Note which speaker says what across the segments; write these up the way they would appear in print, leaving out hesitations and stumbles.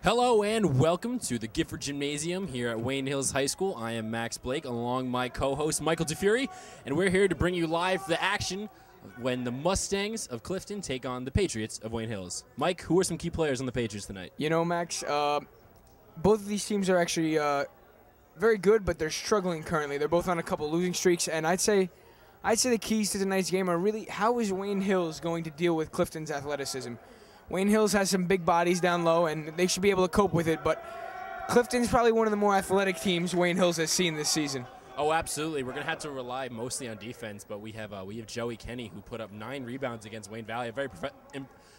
Speaker 1: Hello and welcome to the Gifford Gymnasium here at Wayne Hills High School. I am Max Blake along my co-host Michael Difiore, and we're here to bring you live the action when the Mustangs of Clifton take on the Patriots of Wayne Hills. Mike, who are some key players on the Patriots tonight?
Speaker 2: You know, Max, both of these teams are actually very good, but they're struggling currently. They're both on a couple losing streaks, and I'd say the keys to tonight's game are really how is Wayne Hills going to deal with Clifton's athleticism. Wayne Hills has some big bodies down low, and they should be able to cope with it, but Clifton's probably one of the more athletic teams Wayne Hills has seen this season.
Speaker 1: Oh, absolutely. We're going to have to rely mostly on defense, but we have Joey Kenny, who put up 9 rebounds against Wayne Valley. A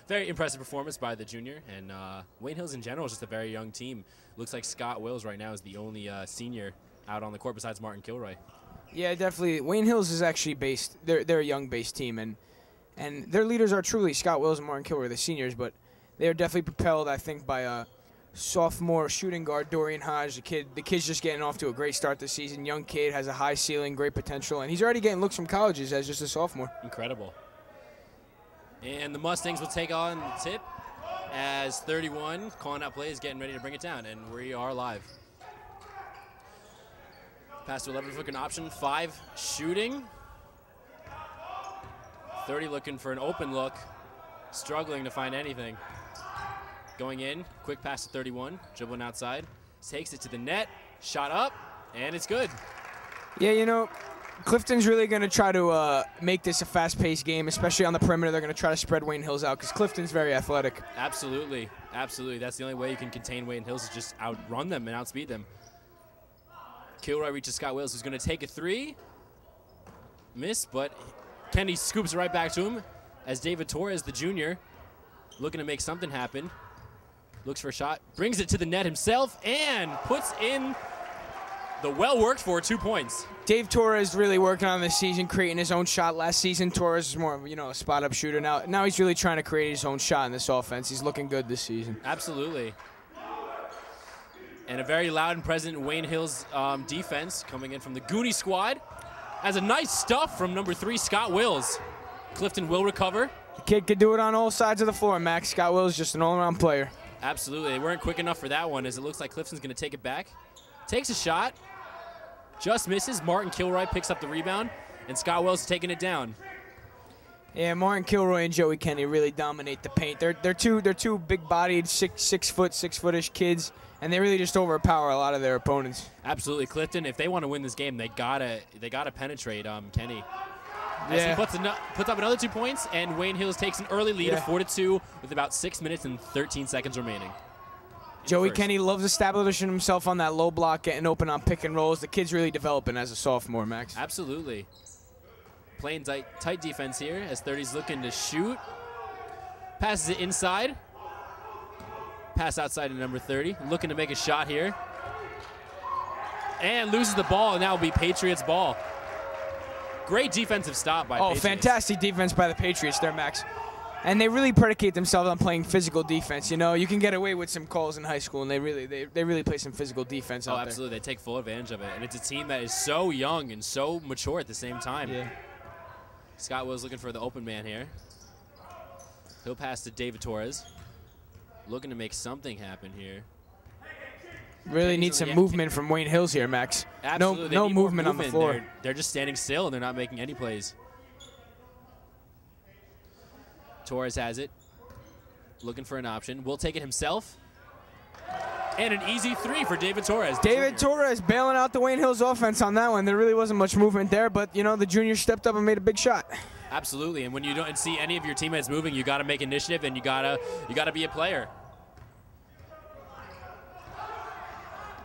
Speaker 1: very impressive performance by the junior, and Wayne Hills in general is just a very young team. Looks like Scott Wills right now is the only senior out on the court besides Martin Kilroy.
Speaker 2: Yeah, definitely. Wayne Hills is actually based. They're a young-based team, and their leaders are truly Scott Wills and Martin Kilroy, the seniors, but they are definitely propelled, I think, by sophomore shooting guard Dorian Hodge. The kid's just getting off to a great start this season. Young kid, has a high ceiling, great potential, and he's already getting looks from colleges as just a sophomore.
Speaker 1: Incredible. And the Mustangs will take on the tip as 31, calling out plays, getting ready to bring it down, and we are live. Pass to 11 looking option, 5 shooting. 30 looking for an open look, struggling to find anything. Going in, quick pass to 31, dribbling outside, takes it to the net, shot up, and it's good.
Speaker 2: Yeah, you know, Clifton's really going to try to make this a fast-paced game, especially on the perimeter. They're going to try to spread Wayne Hills out because Clifton's very athletic.
Speaker 1: Absolutely, absolutely. That's the only way you can contain Wayne Hills is just outrun them and outspeed them. Kilroy reaches Scott Wills, who's going to take a 3. Miss, but Kenny scoops right back to him as David Torres, the junior, looking to make something happen. Looks for a shot, brings it to the net himself, and puts in the well-worked for 2 points.
Speaker 2: Dave Torres really working on this season, creating his own shot. Last season, Torres was more of a spot-up shooter. Now he's really trying to create his own shot in this offense. He's looking good this season.
Speaker 1: Absolutely. And a very loud and present Wayne Hills defense coming in from the Goonie squad. Has a nice stuff from number 3, Scott Wills. Clifton will recover.
Speaker 2: The kid could do it on all sides of the floor, Max. Scott Wills is just an all-around player.
Speaker 1: Absolutely. They weren't quick enough for that one, as it looks like Clifton's going to take it back. Takes a shot. Just misses. Martin Kilroy picks up the rebound, and Scott Wills is taking it down.
Speaker 2: Yeah, Martin Kilroy and Joey Kenny really dominate the paint. They're two big-bodied, 6-foot-ish kids, and they really just overpower a lot of their opponents.
Speaker 1: Absolutely, Clifton. If they want to win this game, they gotta penetrate Kenny. As he puts up another 2 points, and Wayne Hills takes an early lead of 4-2 with about 6 minutes and 13 seconds remaining.
Speaker 2: Joey Kenny loves establishing himself on that low block, getting open on pick and rolls. The kid's really developing as a sophomore, Max.
Speaker 1: Absolutely. Playing tight defense here as 30's looking to shoot. Passes it inside. Pass outside to number 30. Looking to make a shot here. And loses the ball, and that will be Patriots ball. Great defensive stop by Patriots.
Speaker 2: Fantastic defense by the Patriots there, Max. And they really predicate themselves on playing physical defense. You know, you can get away with some calls in high school, and they really play some physical defense out there.
Speaker 1: Absolutely. They take full advantage of it. And it's a team that is so young and so mature at the same time.
Speaker 2: Yeah.
Speaker 1: Scott Wills looking for the open man here. He'll pass to David Torres. Looking to make something happen here.
Speaker 2: Really need some movement from Wayne Hills here, Max.
Speaker 1: Absolutely.
Speaker 2: No movement on the floor.
Speaker 1: They're just standing still, and they're not making any plays. Torres has it. Looking for an option. Will take it himself. And an easy 3 for David Torres.
Speaker 2: David Torres bailing out the Wayne Hills offense on that one. There really wasn't much movement there, but, the junior stepped up and made a big shot.
Speaker 1: Absolutely, and when you don't see any of your teammates moving, you got to make initiative, and you gotta be a player.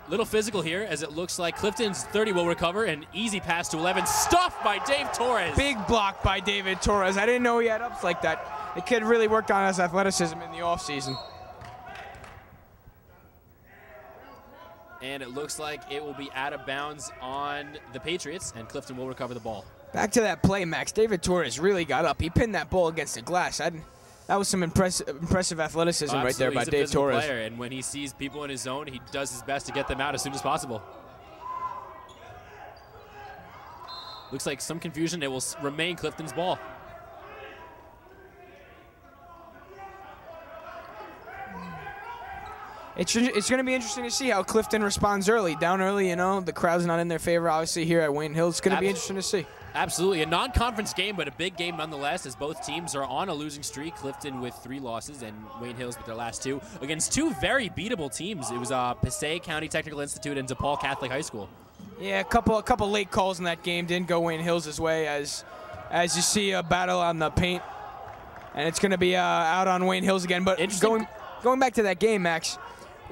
Speaker 1: Little physical here, as it looks like Clifton's 30 will recover. An easy pass to 11, stuffed by Dave Torres.
Speaker 2: Big block by David Torres. I didn't know he had ups like that. The kid really worked on his athleticism in the offseason.
Speaker 1: And it looks like it will be out of bounds on the Patriots, and Clifton will recover the ball.
Speaker 2: Back to that play, Max. David Torres really got up. He pinned that ball against the glass. That was some impressive athleticism right there by Dave Torres.
Speaker 1: Player, and when he sees people in his zone, he does his best to get them out as soon as possible. Looks like some confusion. It will remain Clifton's ball.
Speaker 2: It's going to be interesting to see how Clifton responds early. Down early, you know, the crowd's not in their favor, obviously, here at Wayne Hills. It's going to be interesting to see.
Speaker 1: Absolutely. A non-conference game, but a big game nonetheless, as both teams are on a losing streak. Clifton with 3 losses and Wayne Hills with their last 2 against 2 very beatable teams. It was Passaic County Technical Institute and DePaul Catholic High School. Yeah,
Speaker 2: a couple late calls in that game didn't go Wayne Hills' way, as you see a battle on the paint. And it's going to be out on Wayne Hills again. But going back to that game, Max,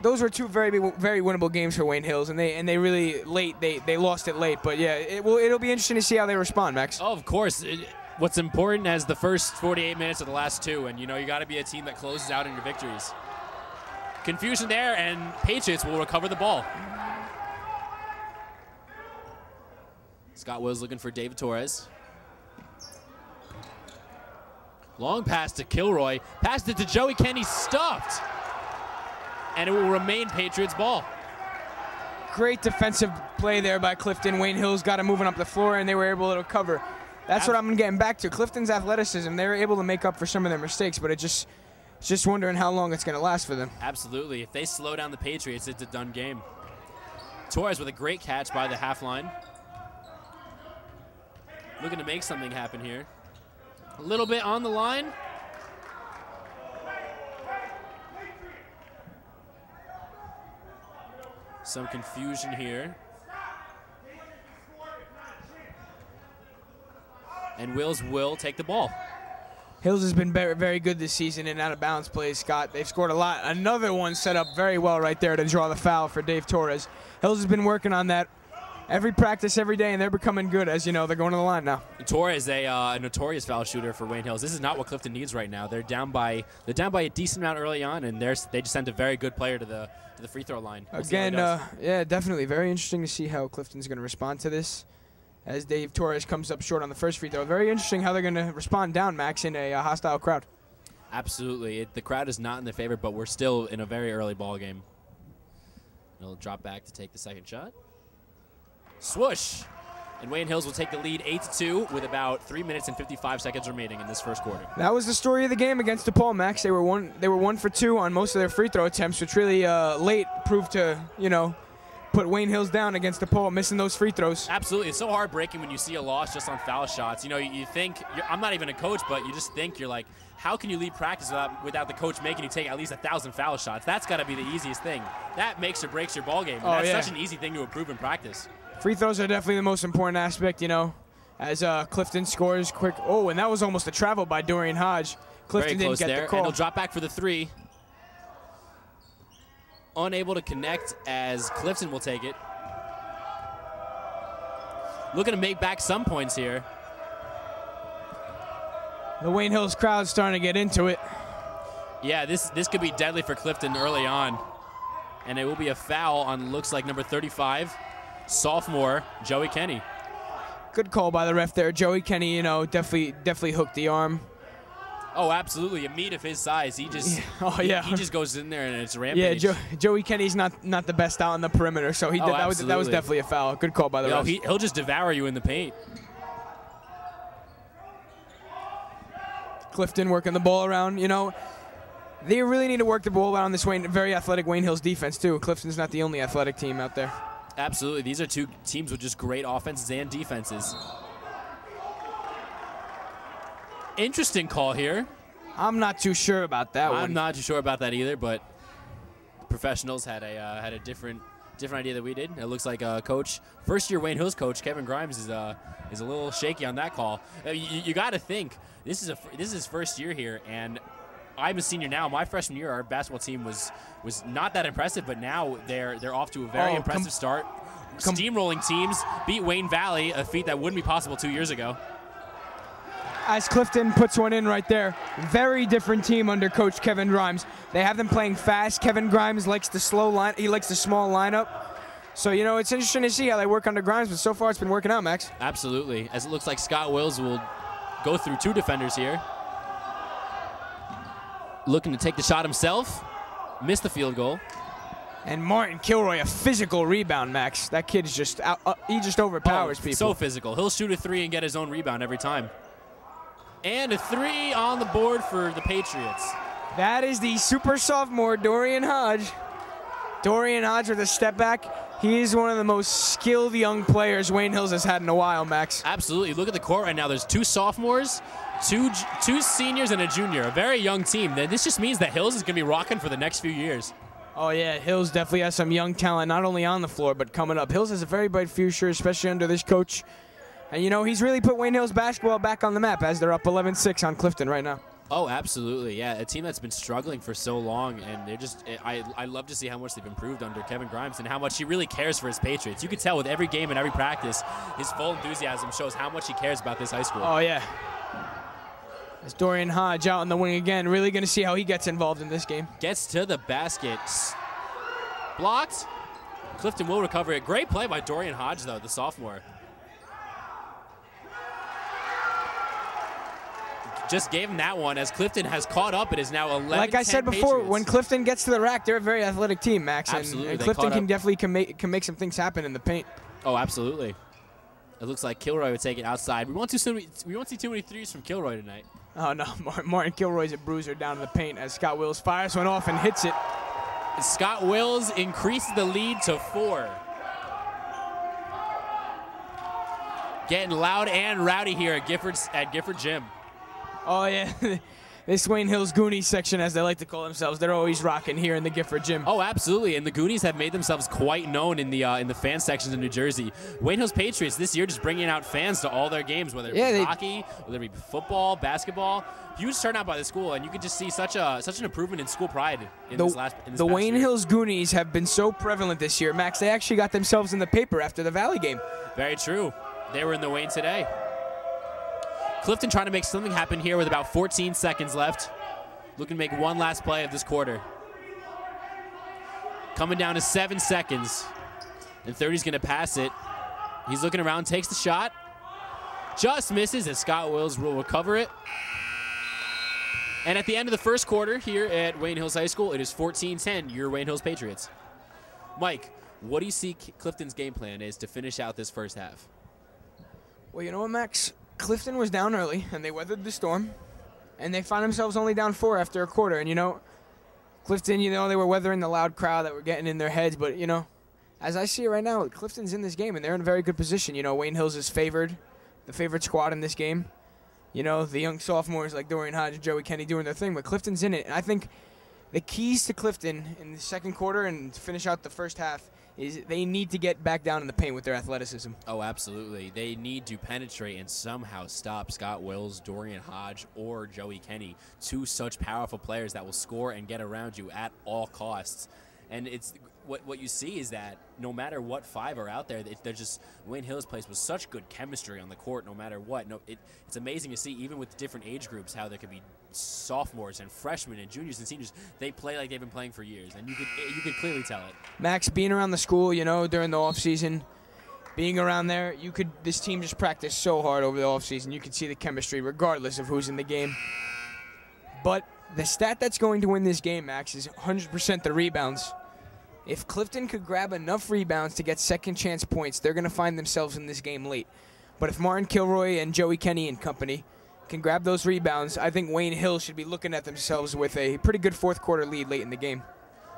Speaker 2: those were 2 very winnable games for Wayne Hills, and they really they lost it late. But yeah, it'll be interesting to see how they respond, Max.
Speaker 1: Oh, of course. What's important as the first 48 minutes of the last 2, and you know you got to be a team that closes out in your victories. Confusion there, and Patriots will recover the ball. Scott Wills looking for David Torres. Long pass to Kilroy. Passed it to Joey Kenny, stuffed. And it will remain Patriots ball.
Speaker 2: Great defensive play there by Clifton. Wayne Hills got him moving up the floor, and they were able to cover. That's what I'm getting back to. Clifton's athleticism, they were able to make up for some of their mistakes, but it's just wondering how long it's going to last for them.
Speaker 1: Absolutely. If they slow down the Patriots, it's a done game. Torres with a great catch by the half line. Looking to make something happen here. A little bit on the line. Some confusion here. And Wills will take the ball.
Speaker 2: Hills has been very good this season in out-of-bounds plays, Scott. They've scored a lot. Another one set up very well right there to draw the foul for Dave Torres. Hills has been working on that every practice, every day, and they're becoming good. As you know, they're going to the line now.
Speaker 1: Torres, a notorious foul shooter for Wayne Hills. This is not what Clifton needs right now. They're down by a decent amount early on, and they just sent a very good player to the free throw line.
Speaker 2: Again, yeah, definitely very interesting to see how Clifton's going to respond to this, as Dave Torres comes up short on the first free throw. Very interesting how they're going to respond down, Max, in a hostile crowd.
Speaker 1: Absolutely, the crowd is not in their favor, but we're still in a very early ball game. They'll drop back to take the second shot. Swoosh! And Wayne Hills will take the lead 8-2 with about 3 minutes and 55 seconds remaining in this first quarter.
Speaker 2: That was the story of the game against DePaul, Max. They were 1 for 2 on most of their free throw attempts, which really late proved to, you know, put Wayne Hills down against DePaul, missing those free throws.
Speaker 1: Absolutely. It's so heartbreaking when you see a loss just on foul shots. You know, you think, I'm not even a coach, but you just think, you're like, how can you lead practice without the coach making you take at least 1,000 foul shots? That's got to be the easiest thing. That makes or breaks your ball game. And that's such an easy thing to improve in practice.
Speaker 2: Free throws are definitely the most important aspect, you know, as Clifton scores quick. Oh, and that was almost a travel by Dorian Hodge. Clifton didn't get the call.
Speaker 1: And he'll drop back for the 3. Unable to connect as Clifton will take it. Looking to make back some points here.
Speaker 2: The Wayne Hills crowd's starting to get into it.
Speaker 1: Yeah, this could be deadly for Clifton early on. And it will be a foul on, looks like, number 35. Sophomore Joey Kenny.
Speaker 2: Good call by the ref there. Joey Kenny, you know, definitely hooked the arm.
Speaker 1: Oh, absolutely. A meat of his size. He just he just goes in there and it's rampage.
Speaker 2: Yeah, Joey Kenny's not the best out on the perimeter, so that was definitely a foul. Good call by the ref.
Speaker 1: He'll just devour you in the paint.
Speaker 2: Clifton working the ball around, you know. They really need to work the ball around this very athletic Wayne Hills defense too. Clifton's not the only athletic team out there.
Speaker 1: Absolutely. These are 2 teams with just great offenses and defenses. Interesting call here.
Speaker 2: I'm not too sure about that one.
Speaker 1: I'm not too sure about that either, but professionals had a different idea that we did. It looks like first-year Wayne Hills coach Kevin Grimes is a little shaky on that call. You got to think this is his first year here, and I'm a senior now. My freshman year, our basketball team was not that impressive, but now they're off to a very impressive start. Steamrolling teams, beat Wayne Valley, a feat that wouldn't be possible 2 years ago.
Speaker 2: As Clifton puts one in right there, very different team under Coach Kevin Grimes. They have them playing fast. Kevin Grimes likes the slow line. He likes the small lineup. So, you know, it's interesting to see how they work under Grimes, but so far it's been working out, Max.
Speaker 1: Absolutely. As it looks like Scott Wills will go through 2 defenders here. Looking to take the shot himself. Missed the field goal.
Speaker 2: And Martin Kilroy, a physical rebound, Max. That kid is just he just overpowers people.
Speaker 1: So physical. He'll shoot a 3 and get his own rebound every time. And a 3 on the board for the Patriots.
Speaker 2: That is the super sophomore, Dorian Hodge. Dorian Hodge with a step back. He is one of the most skilled young players Wayne Hills has had in a while, Max.
Speaker 1: Absolutely. Look at the court right now. There's 2 sophomores, two seniors, and a junior. A very young team. This just means that Hills is going to be rocking for the next few years.
Speaker 2: Oh, yeah. Hills definitely has some young talent, not only on the floor, but coming up. Hills has a very bright future, especially under this coach. And, you know, he's really put Wayne Hills basketball back on the map as they're up 11-6 on Clifton right now.
Speaker 1: Oh, absolutely, yeah. A team that's been struggling for so long, and they're I love to see how much they've improved under Kevin Grimes and how much he really cares for his Patriots. You can tell with every game and every practice, his full enthusiasm shows how much he cares about this high school.
Speaker 2: Oh, yeah. As Dorian Hodge out on the wing again, really going to see how he gets involved in this game.
Speaker 1: Gets to the basket. Blocked. Clifton will recover it. Great play by Dorian Hodge, though, the sophomore. Just gave him that one as Clifton has caught up. It is now 11-10
Speaker 2: Like I said before,
Speaker 1: Patriots.
Speaker 2: When Clifton gets to the rack, they're a very athletic team, Max.
Speaker 1: Absolutely.
Speaker 2: And Clifton can definitely make some things happen in the paint.
Speaker 1: Oh, absolutely. It looks like Kilroy would take it outside. We won't see too many threes from Kilroy tonight.
Speaker 2: Oh, no. Martin Kilroy's a bruiser down in the paint as Scott Wills fires one off and hits it.
Speaker 1: Scott Wills increases the lead to 4. Getting loud and rowdy here at Gifford Gym.
Speaker 2: Oh, yeah. This Wayne Hills Goonies section, as they like to call themselves, they're always rocking here in the Gifford Gym.
Speaker 1: Oh, absolutely. And the Goonies have made themselves quite known in the fan sections in New Jersey. Wayne Hills Patriots this year just bringing out fans to all their games, whether it be hockey, whether it be football, basketball. Huge turnout by the school, and you could just see such an improvement in school pride in this past
Speaker 2: Wayne
Speaker 1: year.
Speaker 2: Hills Goonies have been so prevalent this year, Max. They actually got themselves in the paper after the Valley game.
Speaker 1: Very true. They were in the Wayne today. Clifton trying to make something happen here with about 14 seconds left. Looking to make one last play of this quarter. Coming down to 7 seconds. And 30's going to pass it. He's looking around, takes the shot. Just misses, and Scott Wills will recover it. And at the end of the first quarter here at Wayne Hills High School, it is 14-10, your Wayne Hills Patriots. Mike, what do you see Clifton's game plan is to finish out this first half?
Speaker 2: Well, you know what, Max? Clifton was down early, and they weathered the storm, and they found themselves only down 4 after a quarter. And, you know, Clifton, you know, they were weathering the loud crowd that were getting in their heads. But, you know, as I see it right now, Clifton's in this game, and they're in a very good position. You know, Wayne Hills is favored, the favorite squad in this game. You know, the young sophomores like Dorian Hodge and Joey Kenny doing their thing, but Clifton's in it. And I think the keys to Clifton in the second quarter and to finish out the first half is they need to get back down in the paint with their athleticism.
Speaker 1: Oh, absolutely. They need to penetrate and somehow stop Scott Wills, Dorian Hodge, or Joey Kenny, 2 such powerful players that will score and get around you at all costs. And it's what you see is that no matter what 5 are out there, they're just Wayne Hills plays with such good chemistry on the court no matter what. It's amazing to see, even with different age groups, how there could be sophomores and freshmen and juniors and seniors. They play like they've been playing for years, and you could clearly tell it.
Speaker 2: Max, being around the school, you know, during the offseason, being around there, this team just practiced so hard over the offseason. You can see the chemistry regardless of who's in the game. But the stat that's going to win this game, Max, is 100% the rebounds. If Clifton could grab enough rebounds to get second chance points, they're going to find themselves in this game late. But if Martin Kilroy and Joey Kenny and company can grab those rebounds, I think Wayne Hill should be looking at themselves with a pretty good fourth quarter lead late in the game.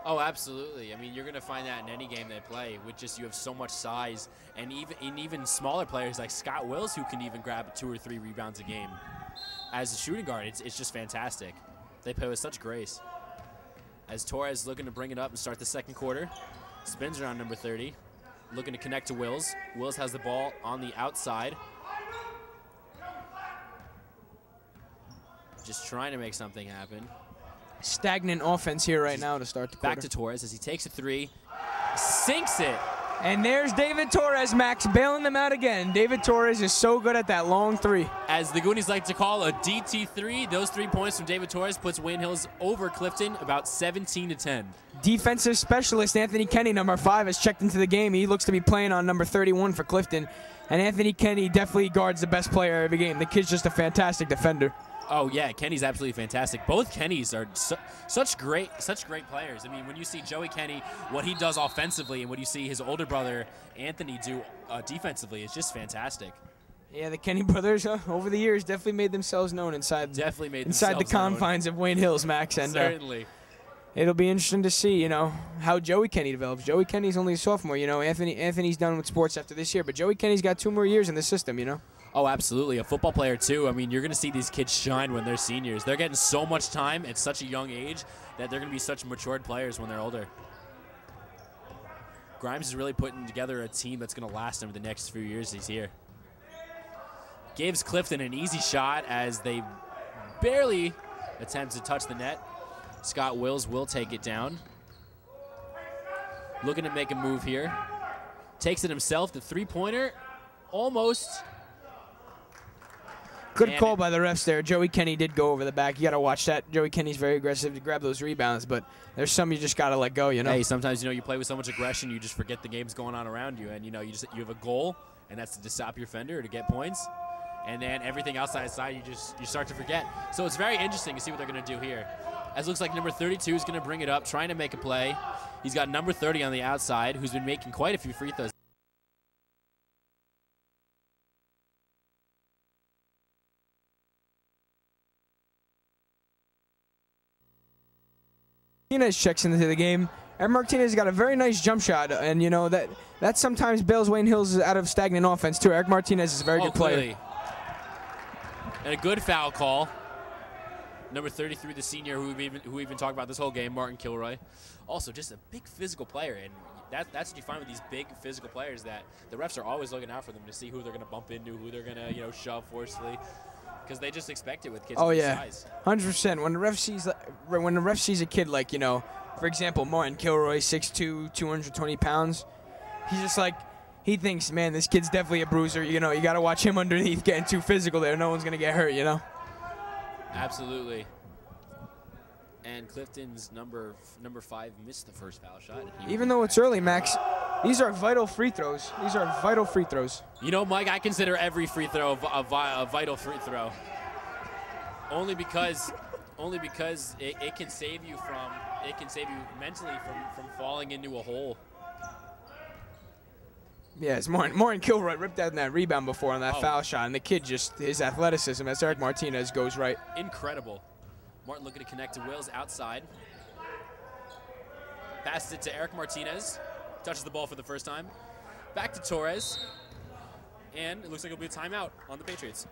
Speaker 1: Oh, absolutely. I mean, you're going to find that in any game they play, with just you have so much size, and even smaller players like Scott Wills who can even grab 2 or 3 rebounds a game. As a shooting guard, it's just fantastic. They play with such grace. As Torres looking to bring it up and start the second quarter. Spins around number 30. Looking to connect to Wills. Wills has the ball on the outside. Just trying to make something happen.
Speaker 2: Stagnant offense here right now to start the quarter.
Speaker 1: Back to Torres as he takes a 3. Sinks it.
Speaker 2: And there's David Torres, Max, bailing them out again. David Torres is so good at that long 3.
Speaker 1: As the Goonies like to call a DT3, those 3 points from David Torres puts Wayne Hills over Clifton about 17-10.
Speaker 2: Defensive specialist Anthony Kenny, number 5, has checked into the game. He looks to be playing on number 31 for Clifton. And Anthony Kenny definitely guards the best player every game. The kid's just a fantastic defender.
Speaker 1: Oh, yeah, Kenny's absolutely fantastic. Both Kennys are such great players. I mean, when you see Joey Kenny, what he does offensively, and what you see his older brother Anthony do defensively, is just fantastic.
Speaker 2: Yeah, the Kenny brothers over the years definitely made themselves known inside the confines of Wayne Hills, Max. And
Speaker 1: certainly.
Speaker 2: it'll be interesting to see, how Joey Kenny develops. Joey Kenny's only a sophomore, Anthony's done with sports after this year, but Joey Kenny's got 2 more years in the system,
Speaker 1: Oh, absolutely. A football player, too. I mean, you're going to see these kids shine when they're seniors. They're getting so much time at such a young age that they're going to be such matured players when they're older. Grimes is really putting together a team that's going to last him the next few years he's here. Gives Clifton an easy shot as they barely attempt to touch the net. Scott Wills will take it down. Looking to make a move here. Takes it himself, the three-pointer. Almost.
Speaker 2: Good call by the refs there. Joey Kenny did go over the back. You got to watch that. Joey Kenny's very aggressive to grab those rebounds, but there's some you just got to let go,
Speaker 1: Hey, sometimes, you play with so much aggression, you just forget the game's going on around you, and, you have a goal, and that's to stop your defender, to get points, and then everything outside you start to forget. So it's very interesting to see what they're going to do here. As it looks like number 32 is going to bring it up, trying to make a play. He's got number 30 on the outside, who's been making quite a few free throws.
Speaker 2: Martinez checks into the game. Eric Martinez got a very nice jump shot, and that sometimes bails Wayne Hills out of stagnant offense too. Eric Martinez is a very good player.
Speaker 1: Clearly. And a good foul call. Number 33, the senior who we've been talking about this whole game, Martin Kilroy. Also, just a big physical player, and that's what you find with these big physical players, that the refs are always looking out for them to see who they're going to bump into, who they're going to shove forcefully. Because they just expect it with kids of this size.
Speaker 2: 100%. When the ref sees a kid like, for example, Martin Kilroy, 6'2", 220 pounds, he's just like, he thinks, man, this kid's definitely a bruiser. You got to watch him underneath getting too physical there. No one's going to get hurt,
Speaker 1: Absolutely. And Clifton's number 5 missed the first foul shot.
Speaker 2: Even though it's early, Max, these are vital free throws. These are vital free throws.
Speaker 1: Mike, I consider every free throw a vital free throw. Only because it can save you mentally from falling into a hole.
Speaker 2: Yes, Martin Kilroy ripped out in that rebound before on that foul shot, and the kid his athleticism as Eric Martinez goes right.
Speaker 1: Incredible. Martin looking to connect to Wills outside. Passes it to Eric Martinez. Touches the ball for the first time. Back to Torres. And it looks like it'll be a timeout on the Patriots.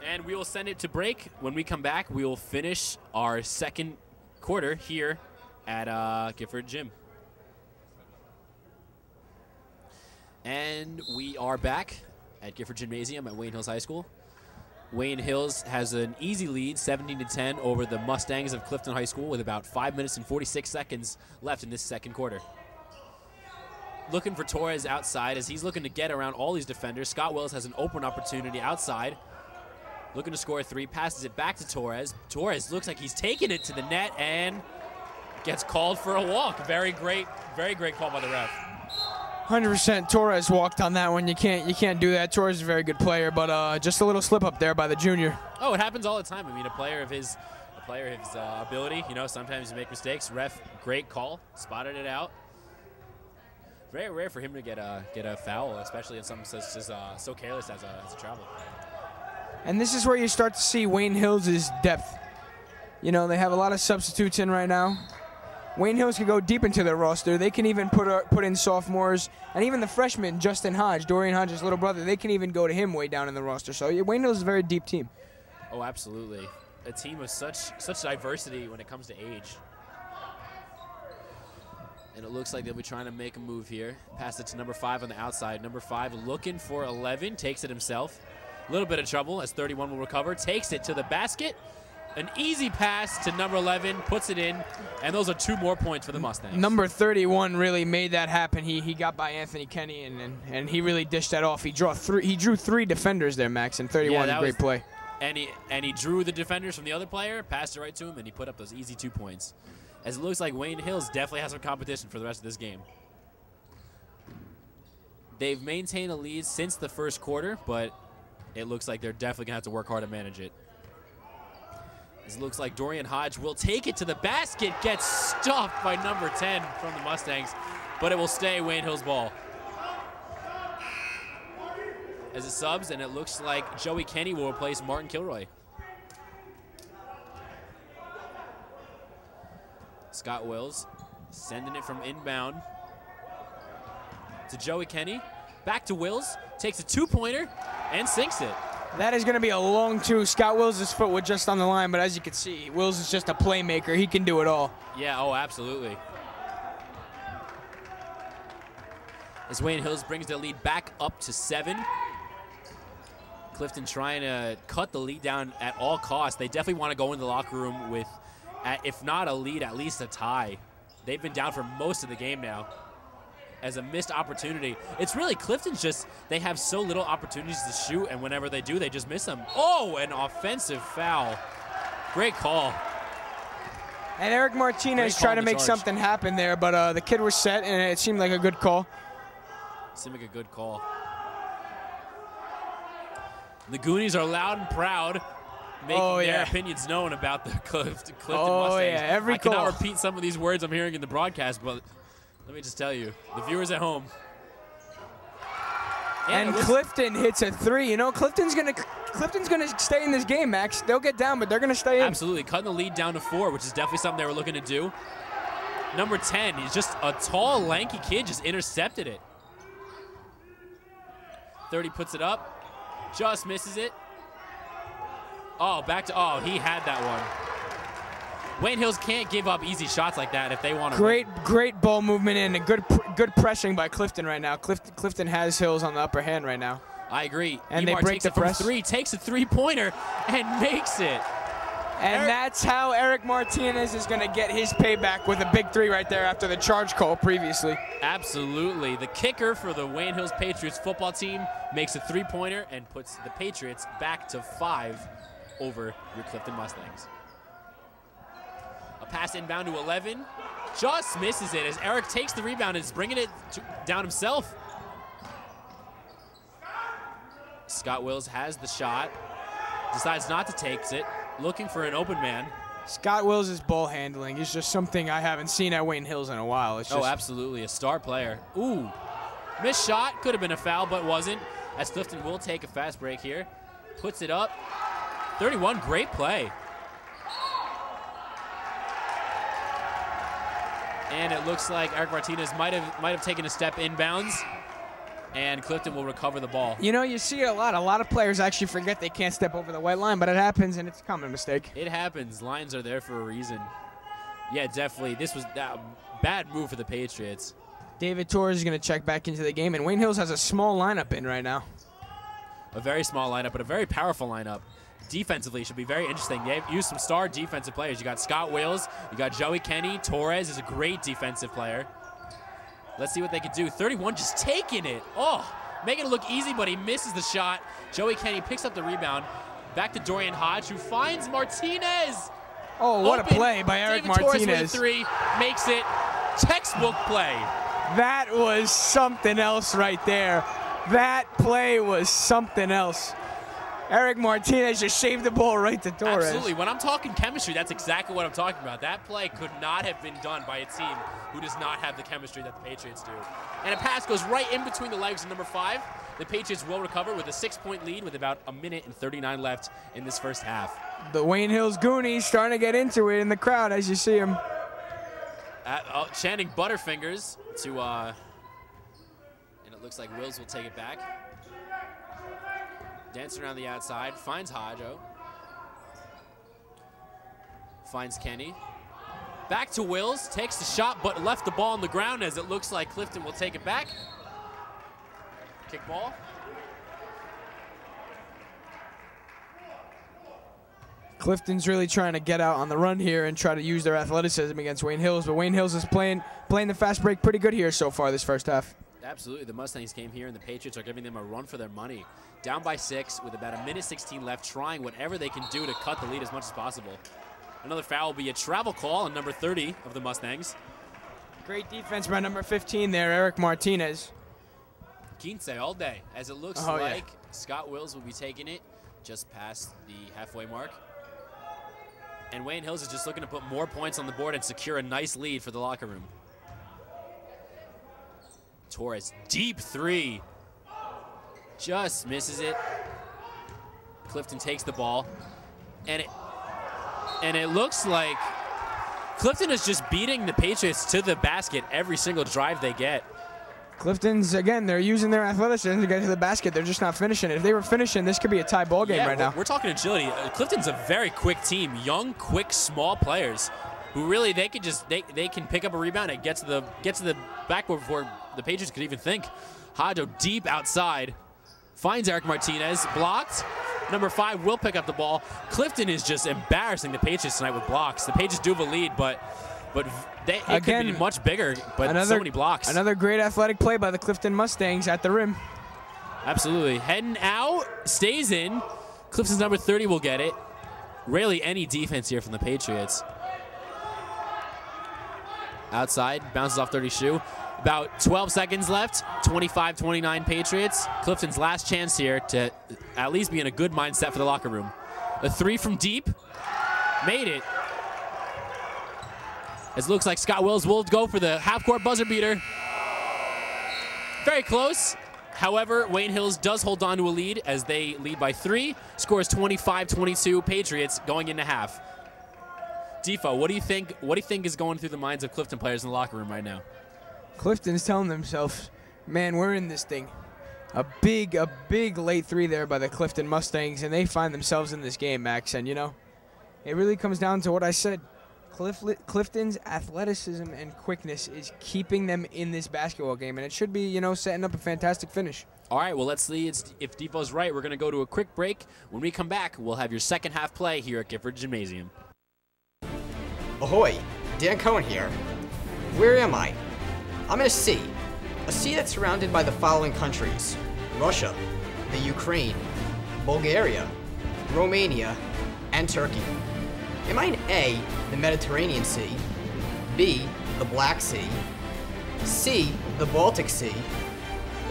Speaker 1: And we will send it to break. When we come back, we will finish our second quarter here at Gifford Gym. And we are back at Gifford Gymnasium at Wayne Hills High School. Wayne Hills has an easy lead, 17-10, over the Mustangs of Clifton High School with about 5 minutes and 46 seconds left in this second quarter. Looking for Torres outside as he's looking to get around all these defenders. Scott Wills has an open opportunity outside. Looking to score a 3, passes it back to Torres. Torres looks like he's taking it to the net and gets called for a walk. Very great call by the ref.
Speaker 2: 100%. Torres walked on that one. You can't do that. Torres is a very good player, but just a little slip up there by the junior.
Speaker 1: Oh, it happens all the time. I mean, a player of his ability, sometimes you make mistakes. Ref, great call, spotted it out. Very rare for him to get a foul, especially in something so careless as a travel.
Speaker 2: And this is where you start to see Wayne Hills' depth. They have a lot of substitutes in right now. Wayne Hills can go deep into their roster. They can even put in sophomores, and even the freshman, Justin Hodge, Dorian Hodge's little brother, they can even go to him way down in the roster. So Wayne Hills is a very deep team.
Speaker 1: Oh, absolutely. A team of such diversity when it comes to age. And it looks like they'll be trying to make a move here. Pass it to number 5 on the outside. Number 5 looking for 11, takes it himself. A little bit of trouble as 31 will recover. Takes it to the basket. An easy pass to number 11, puts it in, and those are 2 more points for the Mustangs.
Speaker 2: Number 31 really made that happen. He got by Anthony Kenny, and he really dished that off. He drew 3 defenders there, Max, and 31, a great play.
Speaker 1: And he drew the defenders from the other player, passed it right to him, and he put up those easy 2 points. As it looks like Wayne Hills definitely has some competition for the rest of this game. They've maintained a lead since the first quarter, but it looks like they're definitely going to have to work hard to manage it. It looks like Dorian Hodge will take it to the basket, gets stuffed by number 10 from the Mustangs, but it will stay Wayne Hills' ball. As it subs, and it looks like Joey Kenny will replace Martin Kilroy. Scott Wills sending it from inbound to Joey Kenny. Back to Wills, takes a two-pointer and sinks it.
Speaker 2: That is going to be a long two. Scott Wills' foot was just on the line, but as you can see, Wills is just a playmaker. He can do it all.
Speaker 1: Yeah, oh, absolutely. As Wayne Hills brings the lead back up to 7. Clifton trying to cut the lead down at all costs. They definitely want to go into the locker room with, if not a lead, at least a tie. They've been down for most of the game now as a missed opportunity. It's really Clifton's just, they have so little opportunities to shoot, and whenever they do, they just miss them. Oh, an offensive foul. Great call.
Speaker 2: And Eric Martinez tried to make something happen there, but the kid was set, and it seemed like a good call.
Speaker 1: Seemed like a good call. The Goonies are loud and proud, making their opinions known about the Clifton Mustangs.
Speaker 2: Yeah, every call.
Speaker 1: I cannot repeat some of these words I'm hearing in the broadcast, but let me just tell you, the viewers at home.
Speaker 2: And Clifton hits a 3. You know, Clifton's gonna stay in this game, Max. They'll get down, but they're gonna stay in.
Speaker 1: Absolutely, cutting the lead down to 4, which is definitely something they were looking to do. Number 10, he's just a tall, lanky kid, just intercepted it. 30 puts it up. Just misses it. Oh, back to, oh, he had that one. Wayne Hills can't give up easy shots like that if they want to win.
Speaker 2: Great ball movement in, and good pressing by Clifton right now. Clifton has Hills on the upper hand right now.
Speaker 1: I agree.
Speaker 2: And they break the press.
Speaker 1: From 3, takes a three-pointer and makes it.
Speaker 2: And that's how Eric Martinez is going to get his payback with a big 3 right there after the charge call previously.
Speaker 1: Absolutely. The kicker for the Wayne Hills Patriots football team makes a three-pointer and puts the Patriots back to 5 over your Clifton Mustangs. A pass inbound to 11. Just misses it as Eric takes the rebound and is bringing it down himself. Scott Wills has the shot. Decides not to take it. Looking for an open man.
Speaker 2: Scott Wills' ball handling is just something I haven't seen at Wayne Hills in a while. It's just
Speaker 1: absolutely. A star player. Ooh. Missed shot. Could have been a foul, but wasn't. As Clifton will take a fast break here. Puts it up. 31. Great play. And it looks like Eric Martinez might have taken a step inbounds. And Clifton will recover the ball.
Speaker 2: You know, you see it a lot. A lot of players actually forget they can't step over the white line, but it happens, and it's a common mistake.
Speaker 1: It happens. Lines are there for a reason. Yeah, definitely. This was a bad move for the Patriots.
Speaker 2: David Torres is going to check back into the game, and Wayne Hills has a small lineup in right now.
Speaker 1: A very small lineup, but a very powerful lineup. Defensively should be very interesting. They've used some star defensive players. You got Scott Wills. You got Joey Kenny. Torres is a great defensive player. Let's see what they can do. 31 just taking it. Oh, making it look easy, but he misses the shot. Joey Kenny picks up the rebound. Back to Dorian Hodge, who finds Martinez.
Speaker 2: Oh, what a play by Eric
Speaker 1: David
Speaker 2: Martinez.
Speaker 1: Torres with a 3, makes it. Textbook play.
Speaker 2: That was something else right there. That play was something else. Eric Martinez just shaved the ball right to Torres.
Speaker 1: Absolutely. When I'm talking chemistry, that's exactly what I'm talking about. That play could not have been done by a team who does not have the chemistry that the Patriots do. And a pass goes right in between the legs of number 5. The Patriots will recover with a 6-point lead with about 1:39 left in this first half.
Speaker 2: The Wayne Hills Goonies starting to get into it in the crowd as you see them.
Speaker 1: Chanting Butterfingers to, and it looks like Wills will take it back. Dancing around the outside, finds Hodjo. Finds Kenny. Back to Wills, takes the shot, but left the ball on the ground as it looks like Clifton will take it back. Kick ball.
Speaker 2: Clifton's really trying to get out on the run here and try to use their athleticism against Wayne Hills, but Wayne Hills is playing the fast break pretty good here so far this first half.
Speaker 1: Absolutely, the Mustangs came here and the Patriots are giving them a run for their money. Down by 6 with about 1:16 left, trying whatever they can do to cut the lead as much as possible. Another foul will be a travel call on number 30 of the Mustangs.
Speaker 2: Great defense by number 15 there, Eric Martinez.
Speaker 1: Quince all day, as it looks like Scott Wills will be taking it just past the halfway mark. And Wayne Hills is just looking to put more points on the board and secure a nice lead for the locker room. Torres, deep 3. Just misses it. Clifton takes the ball. And it looks like Clifton is just beating the Patriots to the basket every single drive they get.
Speaker 2: Clifton's, again, they're using their athleticism to get to the basket. They're just not finishing it. If they were finishing, this could be a tie ball game right now.
Speaker 1: We're talking agility. Clifton's a very quick team. Young, quick, small players who really they can pick up a rebound and get to the backboard before the Patriots could even think. Hajo deep outside. Finds Eric Martinez. Blocked. Number 5 will pick up the ball. Clifton is just embarrassing the Patriots tonight with blocks. The Patriots do have a lead, but it could be much bigger, but so many blocks.
Speaker 2: Another great athletic play by the Clifton Mustangs at the rim.
Speaker 1: Absolutely. Heading out, stays in. Clifton's number 30 will get it. Rarely any defense here from the Patriots. Outside, bounces off 30 shoe. About 12 seconds left, 25-29 Patriots. Clifton's last chance here to at least be in a good mindset for the locker room. A 3 from deep, made it. As it looks like Scott Wills will go for the half-court buzzer beater. Very close. However, Wayne Hills does hold on to a lead as they lead by 3. Scores 25-22 Patriots going into half. Defo, what do you think is going through the minds of Clifton players in the locker room right now?
Speaker 2: Clifton's telling themselves, man, we're in this thing. A big late 3 there by the Clifton Mustangs, and they find themselves in this game, Max. And, you know, it really comes down to what I said. Clifton's athleticism and quickness is keeping them in this basketball game, and it should be, you know, setting up a fantastic finish.
Speaker 1: All right, well, let's see if Defo's right. We're going to go to a quick break. When we come back, we'll have your second half play here at Gifford Gymnasium.
Speaker 3: Ahoy, Dan Cohen here. Where am I? I'm in a sea that's surrounded by the following countries: Russia, the Ukraine, Bulgaria, Romania, and Turkey. Am I in A, the Mediterranean Sea, B, the Black Sea, C, the Baltic Sea,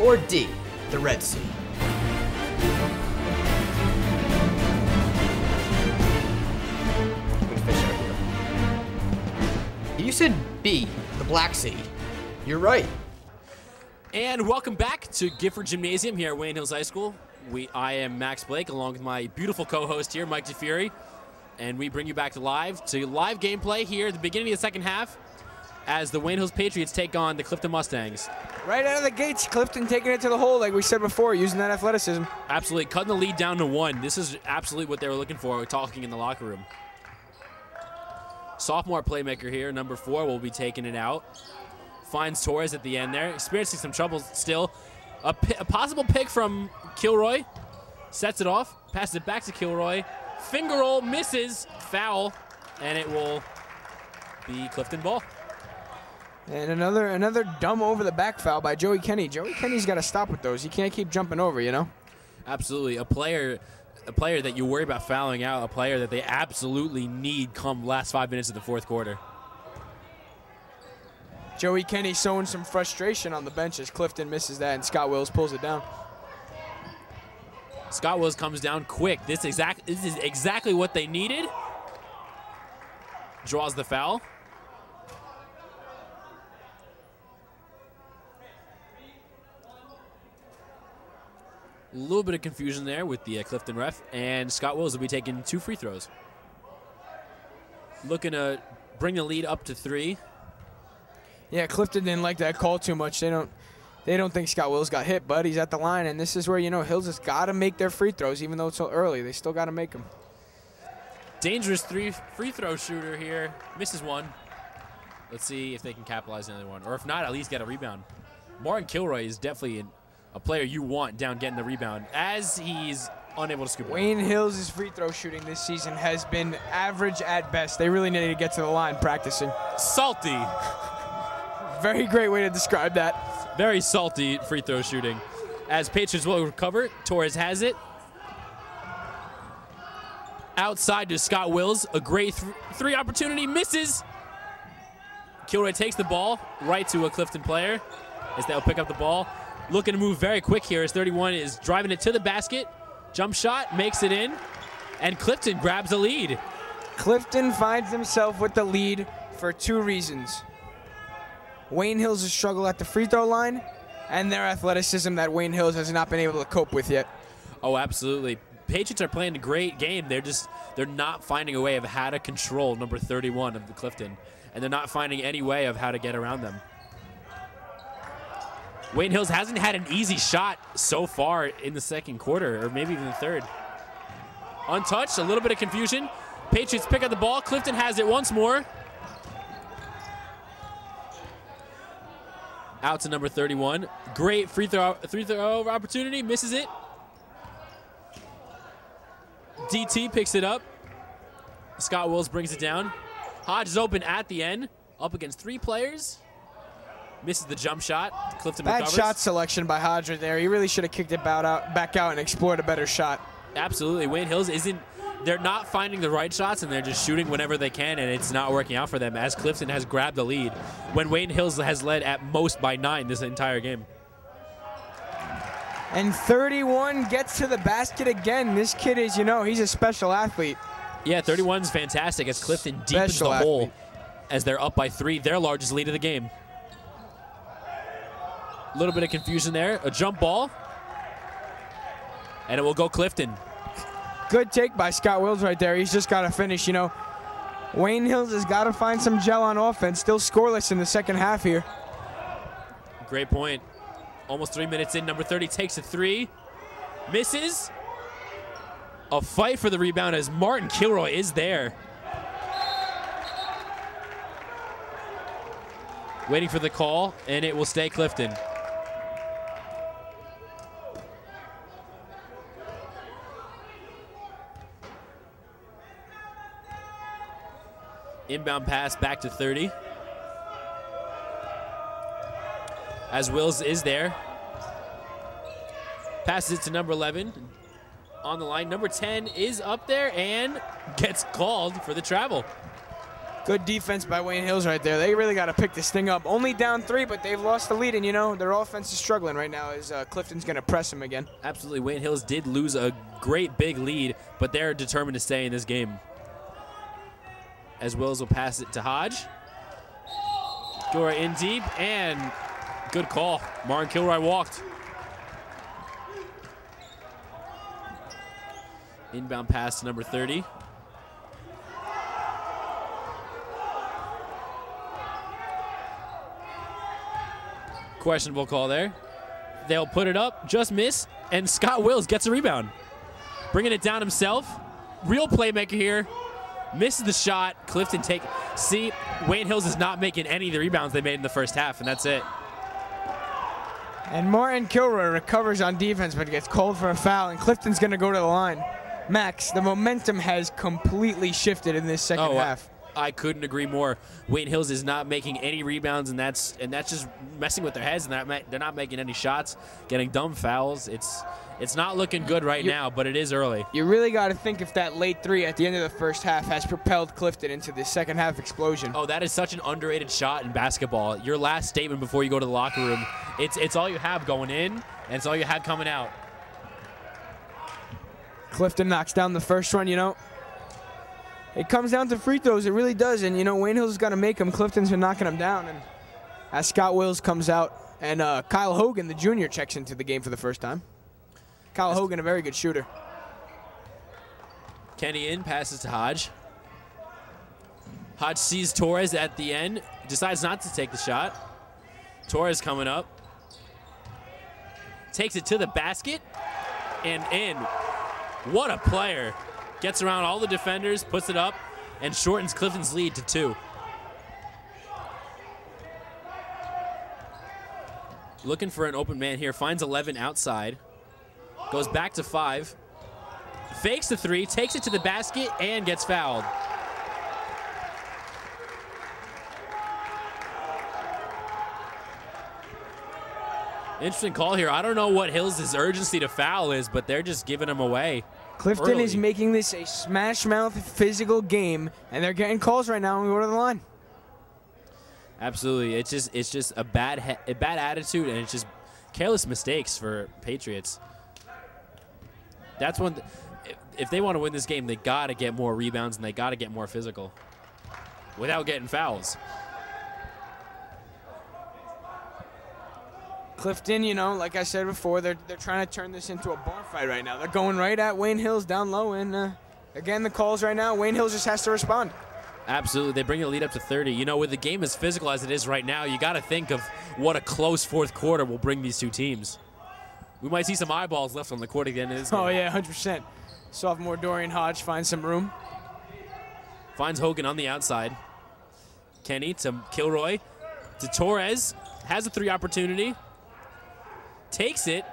Speaker 3: or D, the Red Sea? Good fish out here. You said B, the Black Sea. You're right.
Speaker 1: And welcome back to Gifford Gymnasium here at Wayne Hills High School. I am Max Blake, along with my beautiful co-host here, Mike Difiore. And we bring you back to live gameplay here at the beginning of the second half as the Wayne Hills Patriots take on the Clifton Mustangs.
Speaker 2: Right out of the gates, Clifton taking it to the hole like we said before, using that athleticism.
Speaker 1: Absolutely, cutting the lead down to 1. This is absolutely what they were looking for, talking in the locker room. Sophomore playmaker here, number 4, will be taking it out. Finds Torres at the end there, experiencing some trouble still. A possible pick from Kilroy. Sets it off, passes it back to Kilroy. Finger roll, misses, foul, and it will be Clifton ball.
Speaker 2: And another dumb over the back foul by Joey Kenny. Joey Kenny's got to stop with those. He can't keep jumping over, you know?
Speaker 1: Absolutely. A player that you worry about fouling out, a player that they absolutely need come last 5 minutes of the fourth quarter.
Speaker 2: Joey Kenny showing some frustration on the bench as Clifton misses that and Scott Wills pulls it down.
Speaker 1: Scott Wills comes down quick. This is exactly what they needed. Draws the foul. A little bit of confusion there with the Clifton ref, and Scott Wills will be taking 2 free throws. Looking to bring the lead up to 3.
Speaker 2: Yeah, Clifton didn't like that call too much. They don't think Scott Wills got hit, but he's at the line, and this is where, you know, Hills has got to make their free throws, even though it's so early. They still got to make them.
Speaker 1: Dangerous free throw shooter here. Misses 1. Let's see if they can capitalize on another one, or if not, at least get a rebound. Martin Kilroy is definitely a player you want down getting the rebound, as he's unable to scoop it.
Speaker 2: Wayne Hills' free throw shooting this season has been average at best. They really need to get to the line practicing.
Speaker 1: Salty.
Speaker 2: Very great way to describe that.
Speaker 1: Very salty free throw shooting. As Patriots will recover, Torres has it. Outside to Scott Wills. A great 3 opportunity, misses. Kilroy takes the ball right to a Clifton player as they'll pick up the ball. Looking to move very quick here as 31 is driving it to the basket. Jump shot, makes it in, and Clifton grabs a lead.
Speaker 2: Clifton finds himself with the lead for 2 reasons. Wayne Hills' struggle at the free throw line and their athleticism that Wayne Hills has not been able to cope with yet.
Speaker 1: Oh, absolutely. Patriots are playing a great game. They're not finding a way of how to control number 31 of the Clifton, and they're not finding any way of how to get around them. Wayne Hills hasn't had an easy shot so far in the second quarter, or maybe even the third. Untouched, a little bit of confusion. Patriots pick up the ball. Clifton has it once more. Out to number 31. Great free throw opportunity, misses it. DT picks it up. Scott Wills brings it down. Hodge is open at the end, up against 3 players. Misses the jump shot. Clifton recovers.
Speaker 2: Bad shot selection by Hodge right there. He really should have kicked it back out and explored a better shot.
Speaker 1: Absolutely. Wayne Hills they're not finding the right shots, and they're just shooting whenever they can, and it's not working out for them as Clifton has grabbed the lead when Wayne Hills has led at most by 9 this entire game.
Speaker 2: And 31 gets to the basket again. This kid is, he's a special athlete.
Speaker 1: Yeah, 31's fantastic as Clifton deepens the hole as they're up by 3, their largest lead of the game. A little bit of confusion there. A jump ball. And it will go Clifton.
Speaker 2: Good take by Scott Wills right there. He's just got to finish, Wayne Hills has got to find some gel on offense. Still scoreless in the second half here.
Speaker 1: Great point. Almost 3 minutes in. Number 30 takes a 3. Misses. A fight for the rebound as Martin Kilroy is there. Waiting for the call, and it will stay Clifton. Inbound pass back to 30. As Wills is there. Passes it to number 11. On the line, number 10 is up there and gets called for the travel.
Speaker 2: Good defense by Wayne Hills right there. They really got to pick this thing up. Only down 3, but they've lost the lead, and their offense is struggling right now as Clifton's going to press him again.
Speaker 1: Absolutely. Wayne Hills did lose a great big lead, but they're determined to stay in this game. As Wills will pass it to Hodge. Kilroy in deep, and good call. Martin Kilroy walked. Inbound pass to number 30. Questionable call there. They'll put it up, just miss, and Scott Wills gets a rebound. Bringing it down himself. Real playmaker here. Misses the shot. Clifton see, Wayne Hills is not making any of the rebounds they made in the first half, and that's it.
Speaker 2: And Martin Kilroy recovers on defense, but gets called for a foul, and Clifton's going to go to the line. Max, the momentum has completely shifted in this second half.
Speaker 1: I couldn't agree more. Wayne Hills is not making any rebounds, and that's just messing with their heads, and they're not making any shots, getting dumb fouls. It's not looking good right now, but it is early.
Speaker 2: You really got to think if that late 3 at the end of the first half has propelled Clifton into the second half explosion.
Speaker 1: Oh, that is such an underrated shot in basketball. Your last statement before you go to the locker room, it's all you have going in, and it's all you have coming out.
Speaker 2: Clifton knocks down the first one, It comes down to free throws. It really does. And, Wayne Hills has got to make them. Clifton's been knocking them down. And as Scott Wills comes out, and Kyle Hogan, the junior, checks into the game for the first time. Kyle Hogan, a very good shooter.
Speaker 1: Kenny in, passes to Hodge. Hodge sees Torres at the end, decides not to take the shot. Torres coming up. Takes it to the basket and in. What a player. Gets around all the defenders, puts it up, and shortens Clifton's lead to 2. Looking for an open man here. Finds 11 outside. Goes back to 5. Fakes the 3, takes it to the basket, and gets fouled. Interesting call here. I don't know what Hills' urgency to foul is, but they're just giving him away.
Speaker 2: Clifton is making this a smash-mouth physical game, and they're getting calls right now when we go to the line.
Speaker 1: Absolutely. It's just a bad attitude, and it's just careless mistakes for Patriots. That's one. If they want to win this game, they got to get more rebounds, and they got to get more physical without getting fouls.
Speaker 2: Clifton, you know, like I said before, they're trying to turn this into a bar fight right now. They're going right at Wayne Hills down low, and again, the calls right now, Wayne Hills just has to respond.
Speaker 1: Absolutely. They bring the lead up to 30. You know, with the game as physical as it is right now, you got to think of what a close fourth quarter will bring these two teams. We might see some eyeballs left on the court at the end of this game.
Speaker 2: Oh, yeah, 100%. Sophomore Dorian Hodge finds some room.
Speaker 1: Finds Hogan on the outside. Kenny to Kilroy. To Torres. Has a three opportunity. Takes it.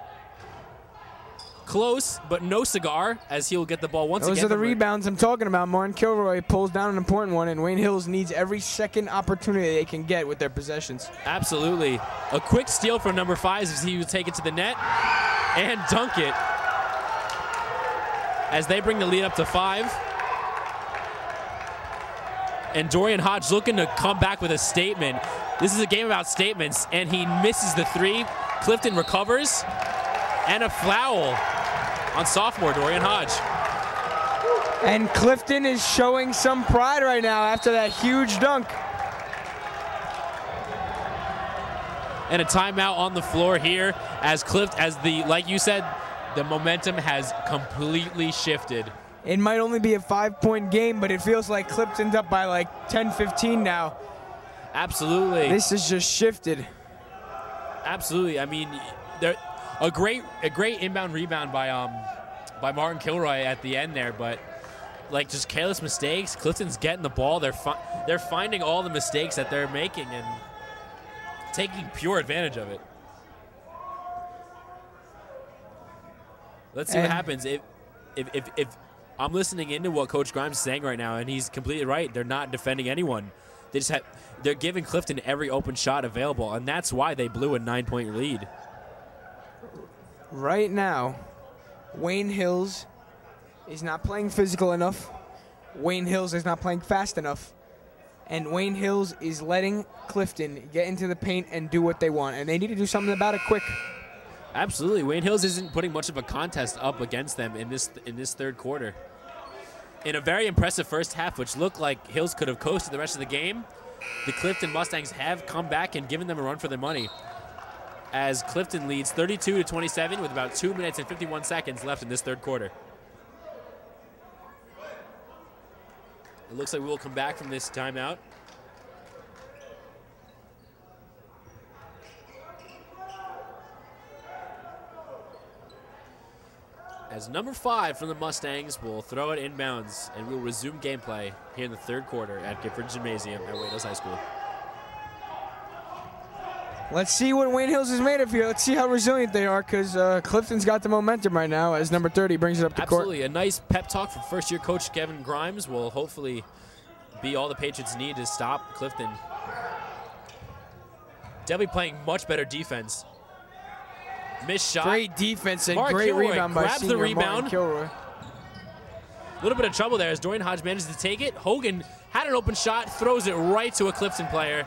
Speaker 1: Close, but no cigar, as he'll get the ball once again.
Speaker 2: Those are the rebounds I'm talking about. Martin Kilroy pulls down an important one, and Wayne Hills needs every second opportunity they can get with their possessions.
Speaker 1: Absolutely. A quick steal from number 5 as he will take it to the net and dunk it. As they bring the lead up to 5. And Dorian Hodge looking to come back with a statement. This is a game about statements, and he misses the 3. Clifton recovers, and a foul on sophomore Dorian Hodge.
Speaker 2: And Clifton is showing some pride right now after that huge dunk.
Speaker 1: And a timeout on the floor here as like you said, the momentum has completely shifted.
Speaker 2: It might only be a 5-point game, but it feels like Clifton's up by like 10-15 now.
Speaker 1: Absolutely.
Speaker 2: This has just shifted.
Speaker 1: Absolutely. I mean, a great inbound rebound by Martin Kilroy at the end there, but like just careless mistakes. Clifton's getting the ball. They're finding all the mistakes that they're making and taking pure advantage of it. Let's see what happens. If I'm listening into what Coach Grimes is saying right now, and he's completely right. They're not defending anyone. They're giving Clifton every open shot available, and that's why they blew a 9-point lead.
Speaker 2: Right now, Wayne Hills is not playing physical enough. Wayne Hills is not playing fast enough. And Wayne Hills is letting Clifton get into the paint and do what they want, and they need to do something about it quick.
Speaker 1: Absolutely. Wayne Hills isn't putting much of a contest up against them in this third quarter. In a very impressive first half, which looked like Hills could have coasted the rest of the game, the Clifton Mustangs have come back and given them a run for their money, as Clifton leads 32-27 with about 2 minutes and 51 seconds left in this third quarter. It looks like we will come back from this timeout. As number 5 from the Mustangs will throw it inbounds, and we'll resume gameplay here in the third quarter at Gifford Gymnasium at Wayne Hills High School.
Speaker 2: Let's see what Wayne Hills is made of here. Let's see how resilient they are, because Clifton's got the momentum right now as number 30 brings it up to court.
Speaker 1: Absolutely. A nice pep talk from first-year coach Kevin Grimes will hopefully be all the Patriots need to stop Clifton. Definitely playing much better defense. Missed shot.
Speaker 2: Great defense and
Speaker 1: Mark
Speaker 2: great
Speaker 1: Kilroy
Speaker 2: rebound by
Speaker 1: grabs the
Speaker 2: senior
Speaker 1: rebound.
Speaker 2: Martin Kilroy.
Speaker 1: A little bit of trouble there as Dorian Hodge manages to take it. Hogan had an open shot, throws it right to a Clifton player.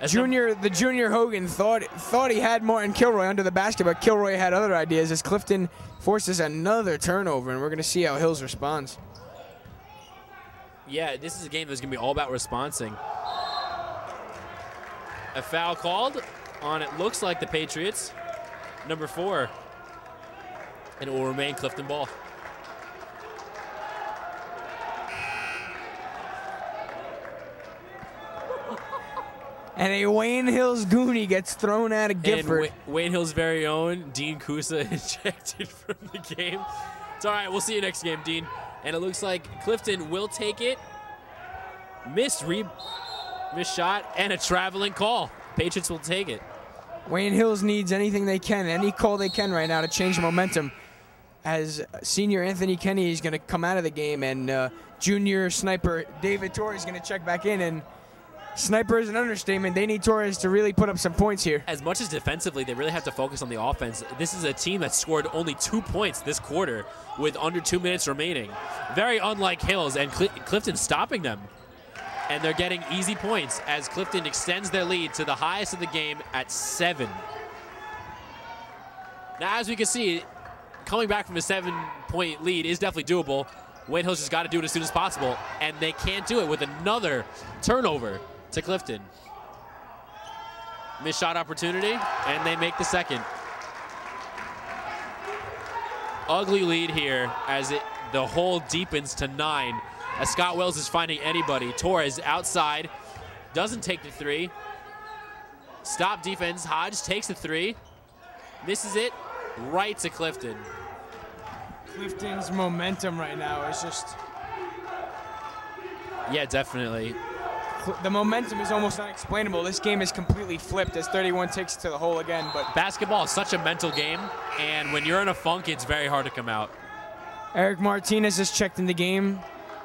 Speaker 1: The
Speaker 2: junior Hogan thought he had Martin Kilroy under the basket, but Kilroy had other ideas as Clifton forces another turnover, and we're going to see how Hills responds.
Speaker 1: Yeah, this is a game that's going to be all about responding. A foul called on, it looks like, the Patriots. Number 4. And it will remain Clifton ball.
Speaker 2: And a Wayne Hills Goonie gets thrown out of Gifford.
Speaker 1: And Wayne Hills' very own Dean Kusa ejected from the game. It's all right. We'll see you next game, Dean. And it looks like Clifton will take it. Missed shot and a traveling call. Patriots will take it.
Speaker 2: Wayne Hills needs anything they can, any call they can right now to change the momentum, as senior Anthony Kenny is going to come out of the game, and junior sniper David Torres is going to check back in. And sniper is an understatement. They need Torres to really put up some points here.
Speaker 1: As much as defensively, they really have to focus on the offense. This is a team that scored only 2 points this quarter with under 2 minutes remaining. Very unlike Hills, and Clifton stopping them. And they're getting easy points as Clifton extends their lead to the highest of the game at 7. Now, as we can see, coming back from a 7-point lead is definitely doable. Wayne Hills just got to do it as soon as possible, and they can't do it with another turnover to Clifton. Missed shot opportunity, and they make the second. Ugly lead here as the hole deepens to 9. As Scott Wells is finding anybody. Torres outside, doesn't take the 3. Stop defense, Hodge takes the 3. Misses it, right to Clifton.
Speaker 2: Clifton's momentum right now is just...
Speaker 1: Yeah, definitely.
Speaker 2: The momentum is almost unexplainable. This game is completely flipped as 31 takes it to the hole again. But
Speaker 1: basketball is such a mental game, and when you're in a funk, it's very hard to come out.
Speaker 2: Eric Martinez has checked in the game,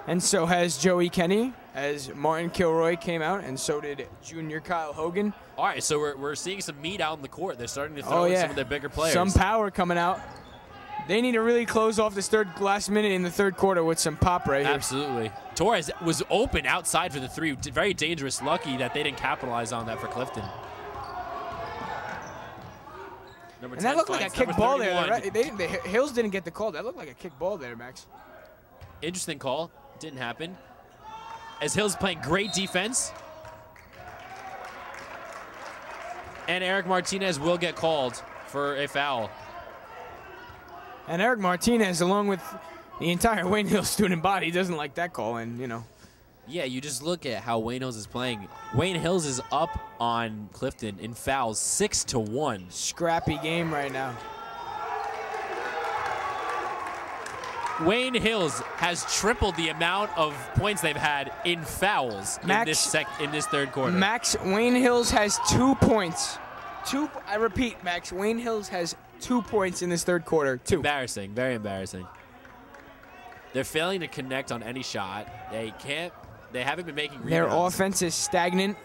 Speaker 2: and so has Joey Kenny, as Martin Kilroy came out, and so did junior Kyle Hogan.
Speaker 1: All right, so we're seeing some meat out in the court. They're starting to throw in some of their bigger players.
Speaker 2: Some power coming out. They need to really close off this last minute in the third quarter with some pop right here.
Speaker 1: Absolutely. Torres was open outside for the 3. Very dangerous. Lucky that they didn't capitalize on that for Clifton.
Speaker 2: And that looked like a kick ball there, right? Hills didn't get the call. That looked like a kick ball there, Max.
Speaker 1: Interesting call. Didn't happen. As Hills playing great defense. And Eric Martinez will get called for a foul.
Speaker 2: And Eric Martinez, along with the entire Wayne Hills student body, doesn't like that call, and you know.
Speaker 1: Yeah, you just look at how Wayne Hills is playing. Wayne Hills is up on Clifton in fouls 6-1.
Speaker 2: Scrappy game right now.
Speaker 1: Wayne Hills has tripled the amount of points they've had in fouls in this third quarter.
Speaker 2: Max, Wayne Hills has 2 points. I repeat, Max, Wayne Hills has 2 points in this third quarter. 2.
Speaker 1: Embarrassing, very embarrassing. They're failing to connect on any shot. They haven't been making rebounds.
Speaker 2: Their offense is stagnant.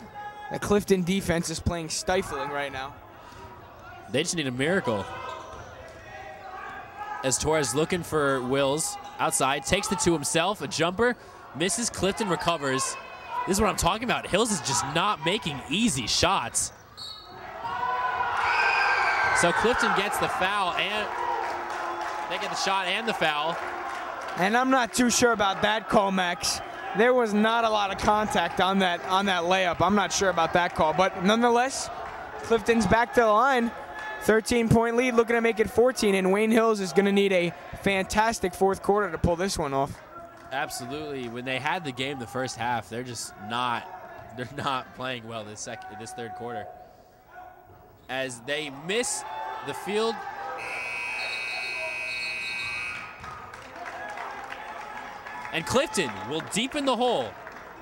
Speaker 2: The Clifton defense is playing stifling right now.
Speaker 1: They just need a miracle. As Torres looking for Wills outside, takes the 2 himself, a jumper, misses, Clifton recovers. This is what I'm talking about. Hills is just not making easy shots. So Clifton gets the foul, and they get the shot and the foul.
Speaker 2: And I'm not too sure about that call, Max. There was not a lot of contact on that layup. I'm not sure about that call, but nonetheless, Clifton's back to the line. 13-point lead, looking to make it 14, and Wayne Hills is going to need a fantastic fourth quarter to pull this one off.
Speaker 1: Absolutely. When they had the game the first half, they're not playing well this third quarter. As they miss the field. And Clifton will deepen the hole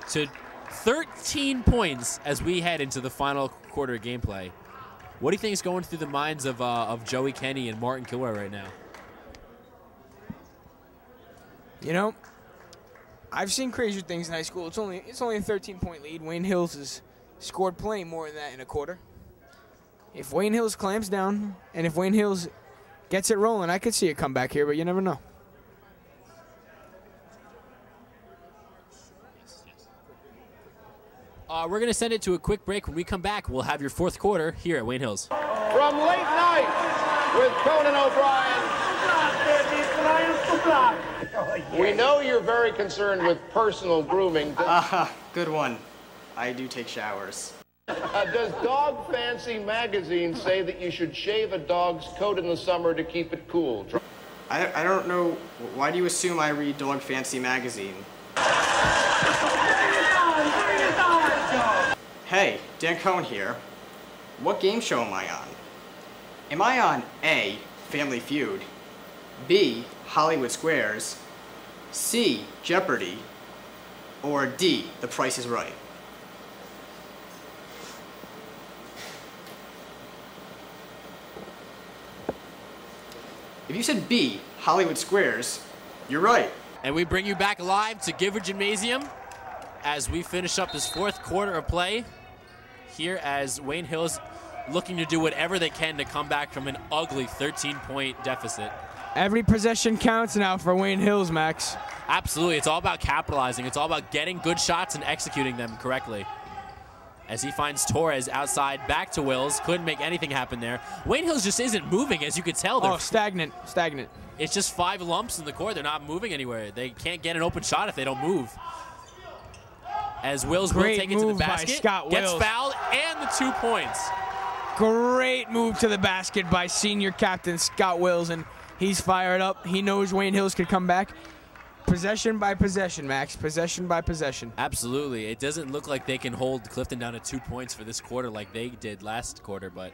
Speaker 1: to 13 points as we head into the final quarter of gameplay. What do you think is going through the minds of Joey Kenny and Martin Kilroy right now?
Speaker 2: You know, I've seen crazier things in high school. It's only a 13-point lead. Wayne Hills has scored plenty more than that in a quarter. If Wayne Hills clamps down and if Wayne Hills gets it rolling, I could see a comeback here, but you never know.
Speaker 1: We're going to send it to a quick break. When we come back, we'll have your fourth quarter here at Wayne Hills.
Speaker 4: From late night with Conan O'Brien. We know you're very concerned with personal grooming.
Speaker 3: Good one. I do take showers.
Speaker 4: Does Dog Fancy magazine say that you should shave a dog's coat in the summer to keep it cool?
Speaker 3: I don't know. Why do you assume I read Dog Fancy magazine? Hey, Dan Cohn here. What game show am I on? Am I on A, Family Feud, B, Hollywood Squares, C, Jeopardy, or D, The Price is Right? If you said B, Hollywood Squares, you're right.
Speaker 1: And we bring you back live to Gifford Gymnasium as we finish up this fourth quarter of play here as Wayne Hills looking to do whatever they can to come back from an ugly 13-point deficit.
Speaker 2: Every possession counts now for Wayne Hills, Max.
Speaker 1: Absolutely. It's all about capitalizing. It's all about getting good shots and executing them correctly. As he finds Torres outside, back to Wills. Couldn't make anything happen there. Wayne Hills just isn't moving, as you could tell.
Speaker 2: Oh, stagnant.
Speaker 1: It's just 5 lumps in the court. They're not moving anywhere. They can't get an open shot if they don't move. As Wills will take it to the basket, gets fouled, and the 2 points.
Speaker 2: Great move to the basket by senior captain Scott Wills, and he's fired up. He knows Wayne Hills could come back. Possession by possession, Max. Possession by possession.
Speaker 1: Absolutely. It doesn't look like they can hold Clifton down to 2 points for this quarter like they did last quarter, but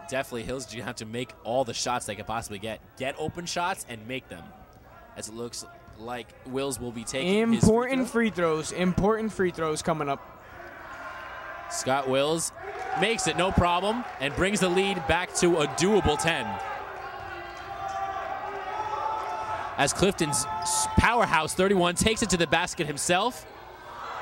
Speaker 1: definitely Hills are going to have to make all the shots they could possibly get. Get open shots and make them, as it looks like Wills will be taking
Speaker 2: important free throws. Important free throws coming up.
Speaker 1: Scott Wills makes it no problem and brings the lead back to a doable 10. As Clifton's powerhouse 31 takes it to the basket himself.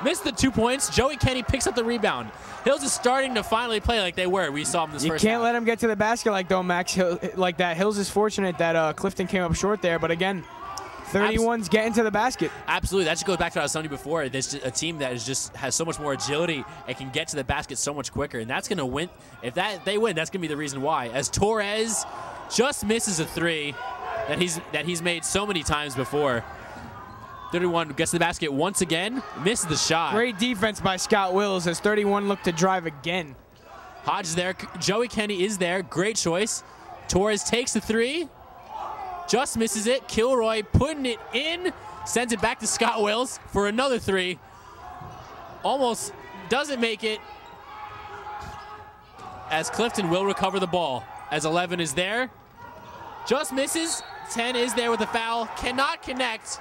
Speaker 1: Missed the 2 points. Joey Kenny picks up the rebound. Hills is starting to finally play like they were. We saw him this first half.
Speaker 2: You can't let him get to the basket like Max. Like that. Hills is fortunate that Clifton came up short there, but again, 31's getting to the basket.
Speaker 1: Absolutely. That just goes back to what I was telling you before. There's a team that is just has so much more agility and can get to the basket so much quicker, and that's going to win. If they win, that's going to be the reason why. As Torres just misses a three that he's made so many times before. 31 gets to the basket once again, misses the shot.
Speaker 2: Great defense by Scott Wills as 31 looked to drive again.
Speaker 1: Hodge is there. Joey Kenny is there. Great choice. Torres takes the three. Just misses it. Kilroy putting it in. Sends it back to Scott Wills for another three. Almost doesn't make it. As Clifton will recover the ball. As 11 is there. Just misses. 10 is there with a foul. Cannot connect,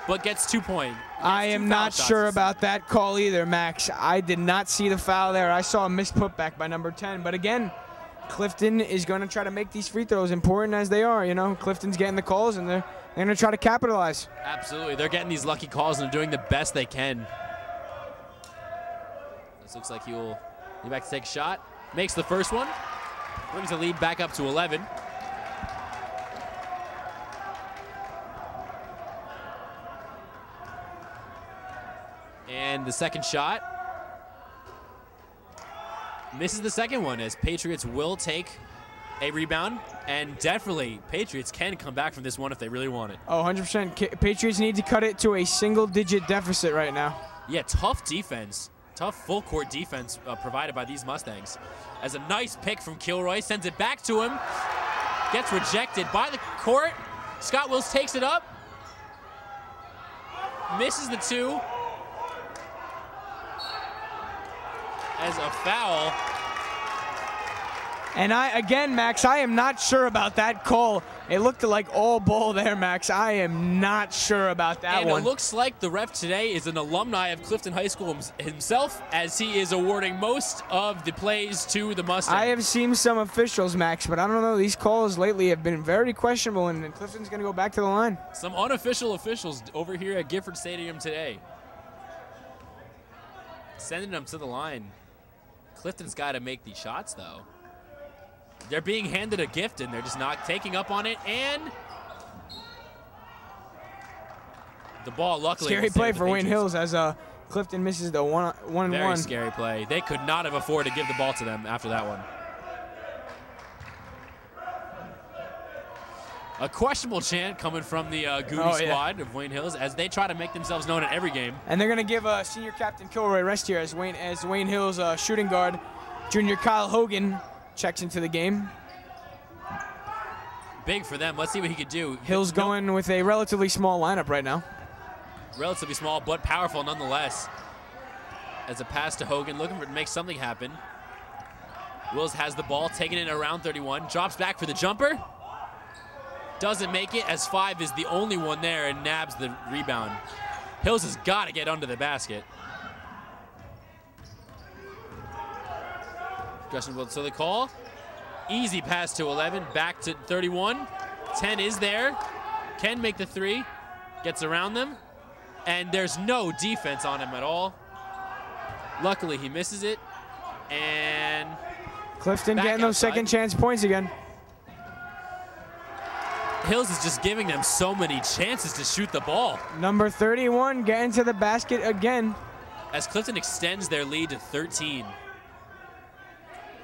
Speaker 1: but gets 2 points.
Speaker 2: I am not sure about that call either, Max. I did not see the foul there. I saw a missed putback by number 10. But again, Clifton is going to try to make these free throws, important as they are. You know, Clifton's getting the calls, and they're going to try to capitalize.
Speaker 1: Absolutely. They're getting these lucky calls, and they're doing the best they can. This looks like he'll be back to take a shot. Makes the first one. Brings the lead back up to 11. And the second shot. Misses the second one as Patriots will take a rebound. And definitely, Patriots can come back from this one if they really want it.
Speaker 2: Oh, 100%. Patriots need to cut it to a single-digit deficit right now.
Speaker 1: Yeah, tough defense. Tough full-court defense provided by these Mustangs. As a nice pick from Kilroy, sends it back to him. Gets rejected by the court. Scott Wills takes it up. Misses the two. As a foul.
Speaker 2: And again, Max, I am not sure about that call. It looked like all ball there, Max. I am not sure about that one.
Speaker 1: And it looks like the ref today is an alumni of Clifton High School himself, as he is awarding most of the plays to the Mustangs.
Speaker 2: I have seen some officials, Max, but I don't know. These calls lately have been very questionable, and Clifton's going to go back to the line.
Speaker 1: Some unofficial officials over here at Gifford Stadium today. Sending them to the line. Clifton's got to make these shots, though. They're being handed a gift, and they're just not taking up on it. And the ball, luckily,
Speaker 2: scary play for Wayne Hills as Clifton misses the one.
Speaker 1: Very scary play. They could not have afforded to give the ball to them after that one. A questionable chant coming from the Goody squad of Wayne Hills as they try to make themselves known in every game.
Speaker 2: And they're going to give senior captain Kilroy rest here as Wayne Hills shooting guard, junior Kyle Hogan, checks into the game.
Speaker 1: Big for them. Let's see what he could do.
Speaker 2: Hills going with a relatively small lineup right now.
Speaker 1: Relatively small, but powerful nonetheless. As a pass to Hogan, looking to make something happen. Wills has the ball, taking it around 31. Drops back for the jumper. Doesn't make it, as 5 is the only one there and nabs the rebound. Hills has got to get under the basket. So the call, easy pass to 11, back to 31. 10 is there, can make the 3, gets around them, and there's no defense on him at all. Luckily, he misses it, and
Speaker 2: Clifton getting those second chance points again.
Speaker 1: Hills is just giving them so many chances to shoot the ball.
Speaker 2: Number 31 getting to the basket again.
Speaker 1: As Clifton extends their lead to 13.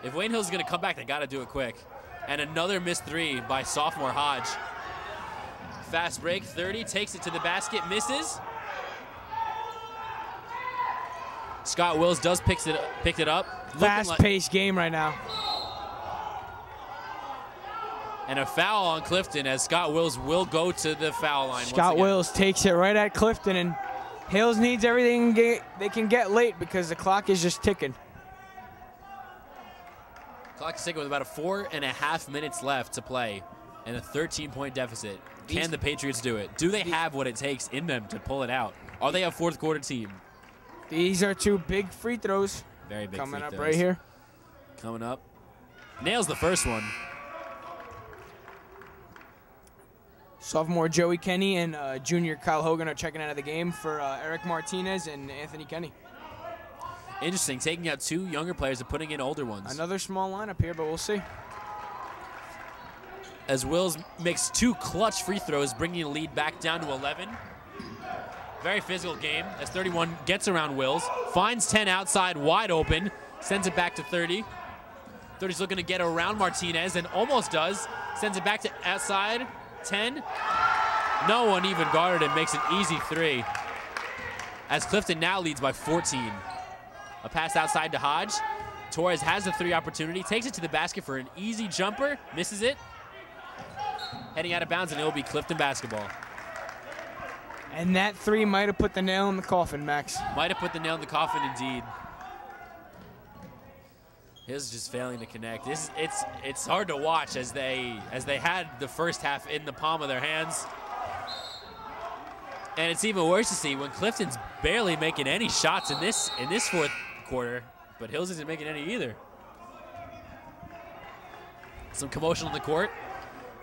Speaker 1: If Wayne Hills is going to come back, they got to do it quick. And another missed 3 by sophomore Hodge. Fast break, 30, takes it to the basket, misses. Scott Wills does pick it up.
Speaker 2: Fast-paced game right now.
Speaker 1: And a foul on Clifton as Scott Wills will go to the foul line.
Speaker 2: Scott Wills takes it right at Clifton, and Hills needs everything they can get late because the clock is just ticking.
Speaker 1: Clock is ticking with about 4.5 minutes left to play and a 13-point deficit. Can the Patriots do it? Do they have what it takes in them to pull it out? Are they a fourth quarter team?
Speaker 2: These are two big free throws.
Speaker 1: Very big
Speaker 2: coming
Speaker 1: free
Speaker 2: up
Speaker 1: throws.
Speaker 2: right here.
Speaker 1: Coming up. Nails the first one.
Speaker 2: Sophomore Joey Kenny and junior Kyle Hogan are checking out of the game for Eric Martinez and Anthony Kenny.
Speaker 1: Interesting, taking out two younger players and putting in older ones.
Speaker 2: Another small lineup here, but we'll see.
Speaker 1: As Wills makes two clutch free throws, bringing the lead back down to 11. Very physical game as 31 gets around Wills, finds 10 outside wide open, sends it back to 30. 30's looking to get around Martinez and almost does. Sends it back to outside. 10. No one even guarded and makes an easy three. As Clifton now leads by 14. A pass outside to Hodge. Torres has the three opportunity, takes it to the basket for an easy jumper, misses it. Heading out of bounds, and it will be Clifton basketball.
Speaker 2: And that three might have put the nail in the coffin, Max.
Speaker 1: Might have put the nail in the coffin indeed. His just failing to connect. It's hard to watch as they had the first half in the palm of their hands. And it's even worse to see when Clifton's barely making any shots in this fourth quarter, but Hills isn't making any either. Some commotion on the court,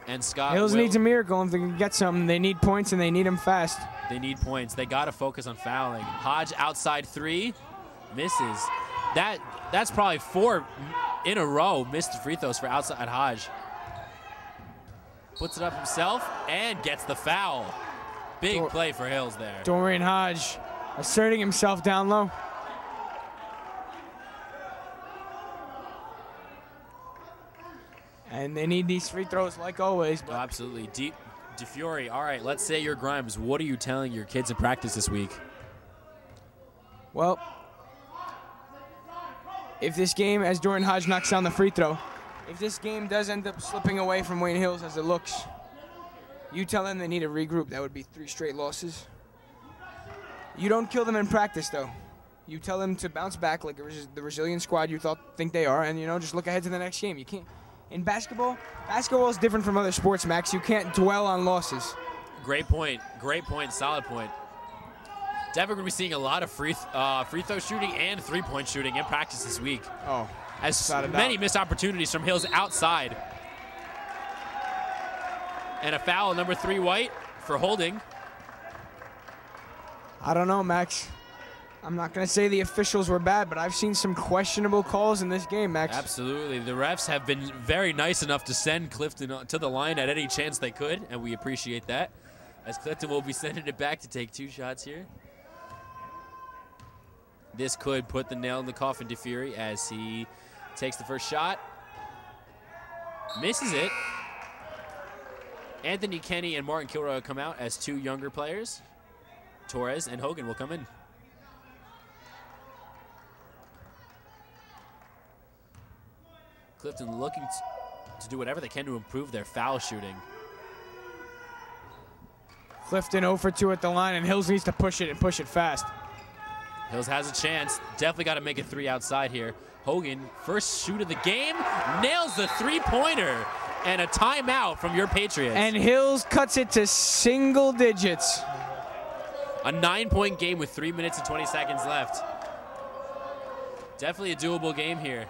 Speaker 1: and Scott
Speaker 2: Hills needs a miracle if they can get something. They need points and they need them fast.
Speaker 1: They need points. They got to focus on fouling. Hodge outside three, misses. That's probably 4 in a row missed free throws for outside Hodge. Puts it up himself and gets the foul. Big play for Hills there.
Speaker 2: Dorian Hodge asserting himself down low. And they need these free throws like always.
Speaker 1: Oh, absolutely. Difiore, all right, let's say your Grimes. What are you telling your kids in practice this week?
Speaker 2: Well, if this game, as Dorian Hodge knocks down the free throw, if this game does end up slipping away from Wayne Hills as it looks, you tell them they need to regroup. That would be 3 straight losses. You don't kill them in practice, though. You tell them to bounce back like the resilient squad you think they are, and just look ahead to the next game. You can't. In basketball is different from other sports, Max. You can't dwell on losses.
Speaker 1: Great point. Great point. Solid point. Definitely going to be seeing a lot of free throw shooting and three-point shooting in practice this week.
Speaker 2: Oh,
Speaker 1: as many missed opportunities from Hills outside. And a foul, number 3 White, for holding.
Speaker 2: I don't know, Max. I'm not going to say the officials were bad, but I've seen some questionable calls in this game, Max.
Speaker 1: Absolutely. The refs have been very nice enough to send Clifton to the line at any chance they could, and we appreciate that. As Clifton will be sending it back to take 2 shots here. This could put the nail in the coffin to Fury as he takes the first shot. Misses it. Anthony Kenny and Martin Kilroy will come out as 2 younger players. Torres and Hogan will come in. Clifton looking to do whatever they can to improve their foul shooting.
Speaker 2: Clifton 0 for 2 at the line, and Hills needs to push it and push it fast.
Speaker 1: Hills has a chance. Definitely got to make a 3 outside here. Hogan, first shoot of the game, nails the 3-pointer. And a timeout from your Patriots.
Speaker 2: And Hills cuts it to single digits.
Speaker 1: A 9-point game with 3 minutes and 20 seconds left. Definitely a doable game here.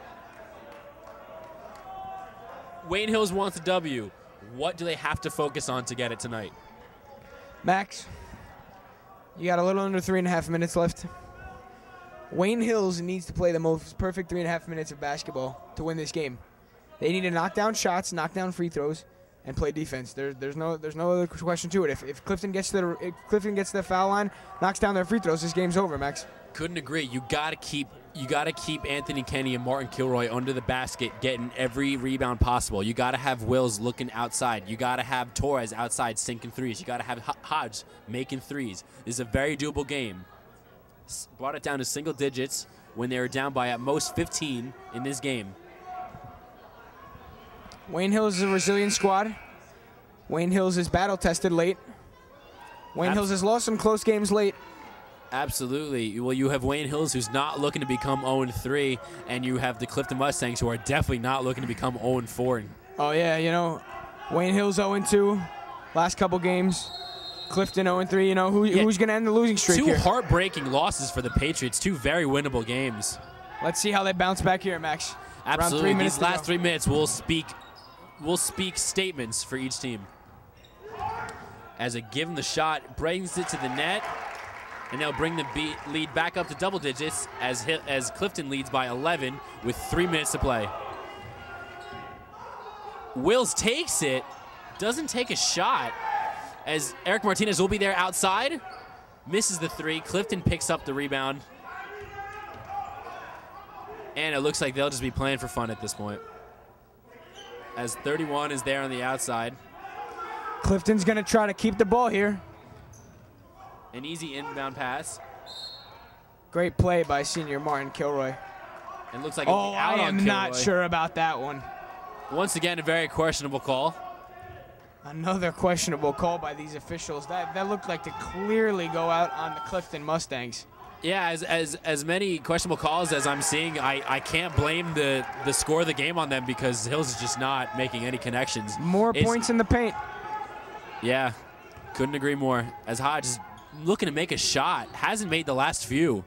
Speaker 1: Wayne Hills wants a W. What do they have to focus on to get it tonight?
Speaker 2: Max, you got a little under 3.5 minutes left. Wayne Hills needs to play the most perfect 3.5 minutes of basketball to win this game. They need to knock down shots, knock down free throws, and play defense. There's no other question to it. If Clifton gets to the foul line, knocks down their free throws, this game's over, Max.
Speaker 1: Couldn't agree. You gotta keep Anthony Kenny and Martin Kilroy under the basket, getting every rebound possible. You gotta have Wills looking outside. You gotta have Torres outside sinking threes. You gotta have Hodge making threes. This is a very doable game. Brought it down to single digits when they were down by at most 15 in this game.
Speaker 2: Wayne Hills is a resilient squad. Wayne Hills is battle-tested late. Wayne Hills has lost some close games late.
Speaker 1: Absolutely. Well, you have Wayne Hills, who's not looking to become 0-3, and you have the Clifton Mustangs, who are definitely not looking to become 0-4.
Speaker 2: Oh, yeah, you know, Wayne Hills 0-2, last couple games. Clifton 0-3, you know, who's going to end the losing streak here?
Speaker 1: Two heartbreaking losses for the Patriots, two very winnable games.
Speaker 2: Let's see how they bounce back here, Max.
Speaker 1: Absolutely. These last 3 minutes will speak statements for each team. As a give him the shot, brings it to the net, and they'll bring the lead back up to double digits as Clifton leads by 11 with 3 minutes to play. Wills takes it, doesn't take a shot, as Eric Martinez will be there outside, misses the three. Clifton picks up the rebound, and it looks like they'll just be playing for fun at this point, as 31 is there on the outside.
Speaker 2: Clifton's going to try to keep the ball here.
Speaker 1: An easy inbound pass.
Speaker 2: Great play by senior Martin Kilroy.
Speaker 1: It looks like
Speaker 2: I am not sure about that one.
Speaker 1: Once again, a very questionable call.
Speaker 2: Another questionable call by these officials. That looked like to clearly go out on the Clifton Mustangs.
Speaker 1: Yeah, as many questionable calls as I'm seeing, I can't blame the score of the game on them, because Hills is just not making any connections.
Speaker 2: More points in the paint.
Speaker 1: Yeah, couldn't agree more. As Hodge is looking to make a shot, hasn't made the last few.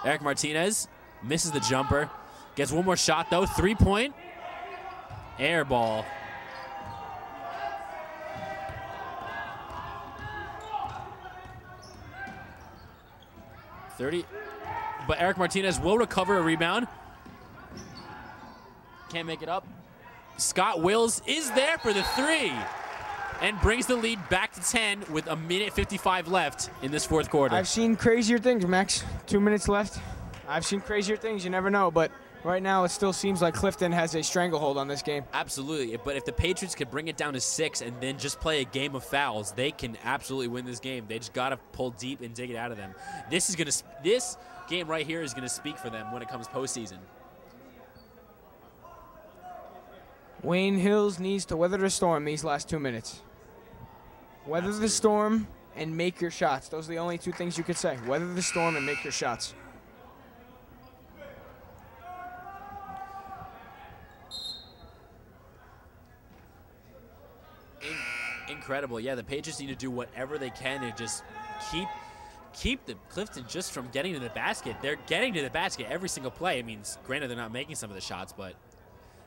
Speaker 1: Eric Martinez misses the jumper, gets one more shot though. 3-point, air ball. But Eric Martinez will recover a rebound. Can't make it up. Scott Wills is there for the three and brings the lead back to 10 with 1:55 left in this fourth quarter.
Speaker 2: I've seen crazier things, Max. 2 minutes left. I've seen crazier things. You never know. But right now, it still seems like Clifton has a stranglehold on this game.
Speaker 1: Absolutely. But if the Patriots could bring it down to 6 and then just play a game of fouls, they can absolutely win this game. They just got to pull deep and dig it out of them. This game right here is going to speak for them when it comes postseason.
Speaker 2: Wayne Hills needs to weather the storm these last 2 minutes. Weather the storm and make your shots. Those are the only two things you could say. Weather the storm and make your shots.
Speaker 1: Incredible. Yeah, the Patriots need to do whatever they can to just keep the Clifton just from getting to the basket. They're getting to the basket every single play. I mean, granted, they're not making some of the shots, but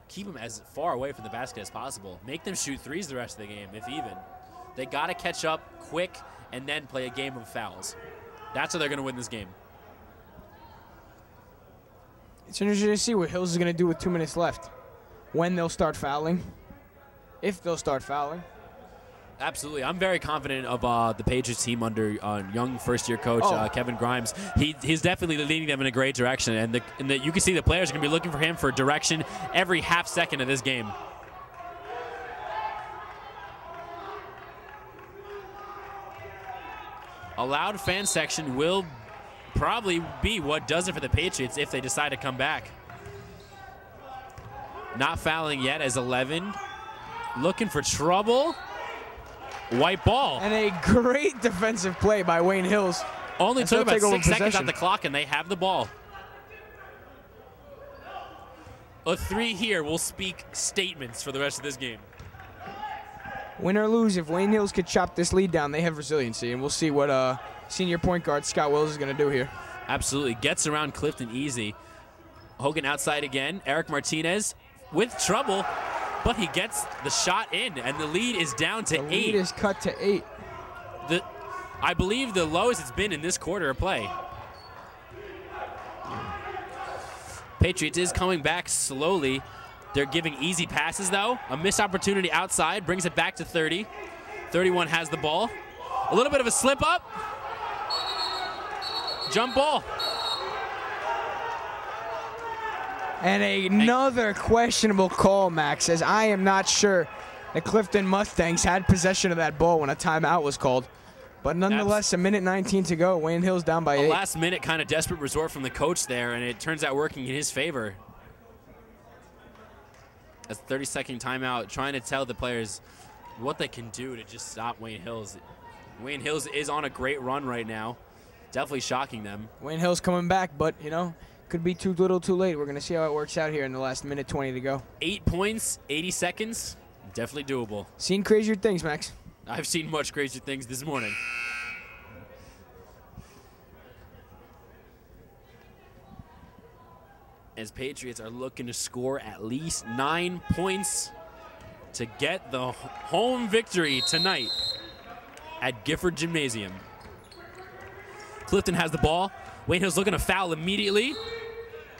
Speaker 1: keep them as far away from the basket as possible. Make them shoot threes the rest of the game, if even. They got to catch up quick and then play a game of fouls. That's how they're going to win this game.
Speaker 2: It's interesting to see what Hills is going to do with 2 minutes left. When they'll start fouling. If they'll start fouling.
Speaker 1: Absolutely. I'm very confident of the Patriots team under young first-year coach Kevin Grimes. He's definitely leading them in a great direction, and you can see the players are going to be looking for him for direction every half second of this game. A loud fan section will probably be what does it for the Patriots if they decide to come back. Not fouling yet as 11. Looking for trouble. White ball.
Speaker 2: And a great defensive play by Wayne Hills.
Speaker 1: Only took about 6 seconds on the clock, and they have the ball. A three here will speak statements for the rest of this game.
Speaker 2: Win or lose, if Wayne Hills could chop this lead down, they have resiliency, and we'll see what senior point guard Scott Wills is going to do here.
Speaker 1: Absolutely. Gets around Clifton easy. Hogan outside again. Eric Martinez with trouble, but he gets the shot in, and the lead is down to 8.
Speaker 2: The lead is cut to 8.
Speaker 1: I believe the lowest it's been in this quarter of play. Patriots is coming back slowly. They're giving easy passes, though. A missed opportunity outside brings it back to 30. 31 has the ball. A little bit of a slip up. Jump ball.
Speaker 2: And another questionable call, Max, as I am not sure the Clifton Mustangs had possession of that ball when a timeout was called. But nonetheless, a minute 19 to go. Wayne Hills down by 8.
Speaker 1: A last-minute kind of desperate resort from the coach there, and it turns out working in his favor. As 30-second timeout, trying to tell the players what they can do to just stop Wayne Hills. Wayne Hills is on a great run right now. Definitely shocking them.
Speaker 2: Wayne Hills coming back, but, you know, could be too little too late. We're going to see how it works out here in the last minute 20 to go.
Speaker 1: 8 points, 80 seconds. Definitely doable.
Speaker 2: Seen crazier things, Max.
Speaker 1: I've seen much crazier things this morning. As Patriots are looking to score at least 9 points to get the home victory tonight at Gifford Gymnasium. Clifton has the ball. Wayne Hill's looking to foul immediately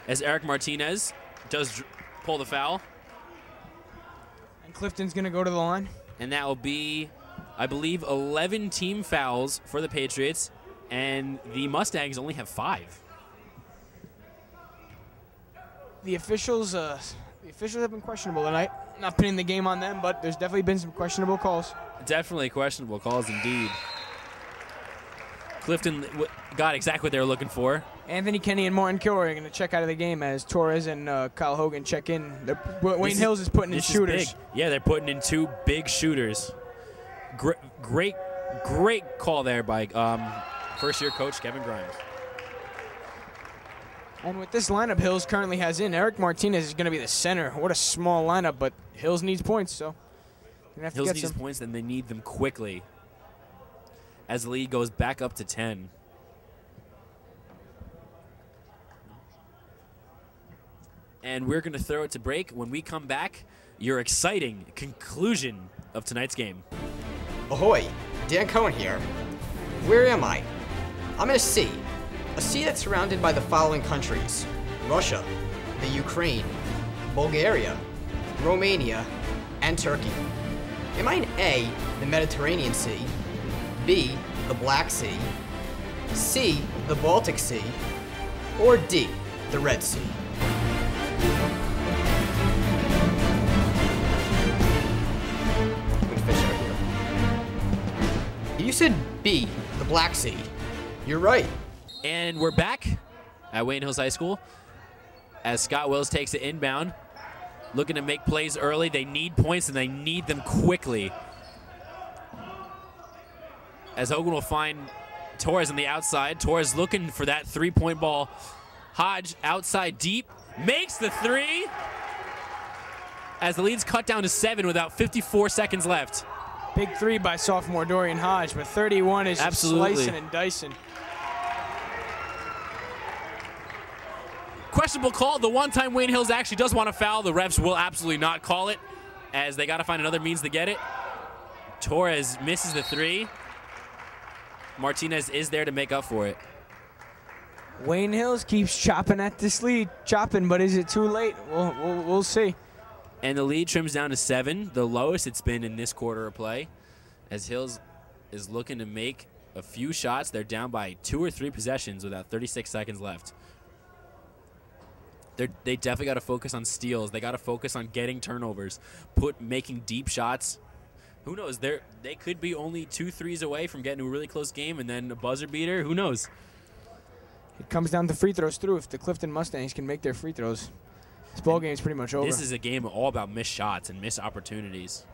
Speaker 1: as Eric Martinez does pull the foul.
Speaker 2: And Clifton's going to go to the line.
Speaker 1: And that will be, I believe, 11 team fouls for the Patriots, and the Mustangs only have 5.
Speaker 2: The officials have been questionable tonight. Not pinning the game on them, but there's definitely been some questionable calls.
Speaker 1: Definitely questionable calls indeed. Clifton got exactly what they were looking for.
Speaker 2: Anthony Kenny and Martin Kilroy are going to check out of the game as Torres and Kyle Hogan check in. Wayne Hills is putting in shooters.
Speaker 1: Yeah, they're putting in 2 big shooters. Great call there by first-year coach Kevin Grimes.
Speaker 2: And with this lineup Hills currently has in, Eric Martinez is going to be the center. What a small lineup, but Hills needs points, so gonna have to
Speaker 1: Hills
Speaker 2: get
Speaker 1: needs
Speaker 2: some
Speaker 1: points, then they need them quickly as the lead goes back up to 10. And we're going to throw it to break. When we come back, your exciting conclusion of tonight's game.
Speaker 3: Ahoy, Dan Cohen here. Where am I? I'm in a sea that's surrounded by the following countries: Russia, the Ukraine, Bulgaria, Romania, and Turkey. Am I in A, the Mediterranean Sea, B, the Black Sea, C, the Baltic Sea, or D, the Red Sea? Good fish out here. You said B, the Black Sea. You're right.
Speaker 1: And we're back at Wayne Hills High School as Scott Wills takes it inbound, looking to make plays early. They need points, and they need them quickly. As Hogan will find Torres on the outside. Torres looking for that three-point ball. Hodge outside deep, makes the 3. As the lead's cut down to 7 with about 54 seconds left.
Speaker 2: big 3 by sophomore Dorian Hodge, but 31 is just slicing and dicing.
Speaker 1: Questionable call. The one time Wayne Hills actually does want to foul, the refs will absolutely not call it, as they got to find another means to get it. Torres misses the 3. Martinez is there to make up for it.
Speaker 2: Wayne Hills keeps chopping at this lead, but is it too late? We'll see.
Speaker 1: And the lead trims down to 7, the lowest it's been in this quarter of play, as Hills is looking to make a few shots. They're down by 2 or 3 possessions with about 36 seconds left. They definitely got to focus on steals. They got to focus on getting turnovers, making deep shots. Who knows? They could be only 2 threes away from getting a really close game, and then a buzzer beater. Who knows?
Speaker 2: It comes down to free throws through. If the Clifton Mustangs can make their free throws, this ball game is pretty much over.
Speaker 1: This is a game all about missed shots and missed opportunities.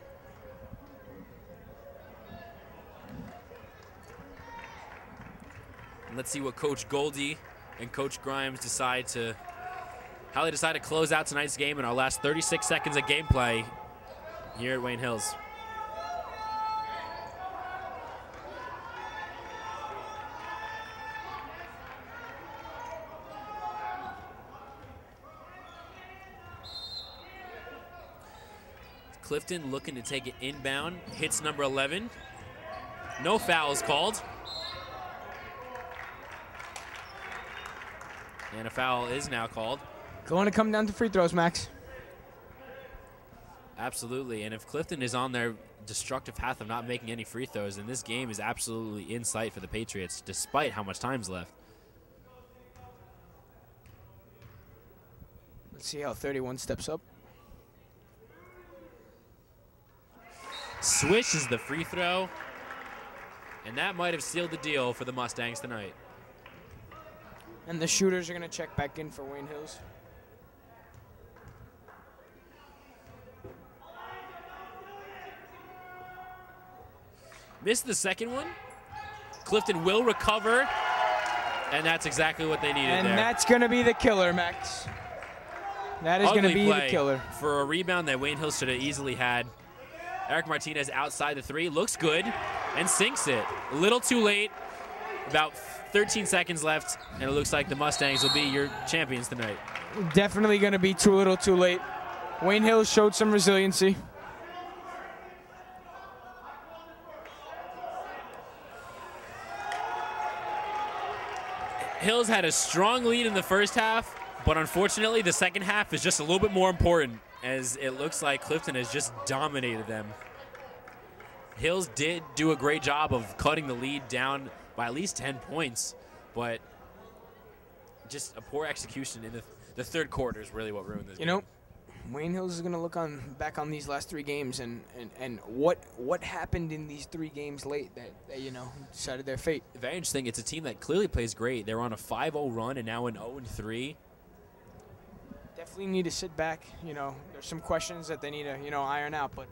Speaker 1: Let's see what Coach Goldie and Coach Grimes how they decide to close out tonight's game in our last 36 seconds of gameplay here at Wayne Hills. Clifton looking to take it inbound, hits number 11. No fouls called. And a foul is now called.
Speaker 2: Going to come down to free throws, Max.
Speaker 1: Absolutely, and if Clifton is on their destructive path of not making any free throws, then this game is absolutely in sight for the Patriots, despite how much time's left.
Speaker 2: Let's see how 31 steps up.
Speaker 1: Swishes the free throw, and that might have sealed the deal for the Mustangs tonight.
Speaker 2: And the shooters are going to check back in for Wayne Hills.
Speaker 1: Missed the second one. Clifton will recover, and that's exactly what they needed
Speaker 2: And
Speaker 1: there.
Speaker 2: that's going to be the killer, Max. That is going to be the killer.
Speaker 1: For a rebound that Wayne Hills should have easily had. Eric Martinez outside the three, looks good, and sinks it. A little too late, about 13 seconds left, and it looks like the Mustangs will be your champions tonight.
Speaker 2: Definitely going to be too little too late. Wayne Hills showed some resiliency.
Speaker 1: Hills had a strong lead in the first half, but unfortunately the second half is just a little bit more important, as it looks like Clifton has just dominated them. Hills did do a great job of cutting the lead down by at least 10 points, but just a poor execution in the third quarter is really what ruined this game.
Speaker 2: You know, Wayne Hills is going to look back on these last 3 games and what happened in these 3 games late that you know, decided their fate.
Speaker 1: Very interesting. It's a team that clearly plays great. They're on a 5-0 run and now an 0-3.
Speaker 2: Definitely need to sit back. You know, there's some questions that they need to, you know, iron out, but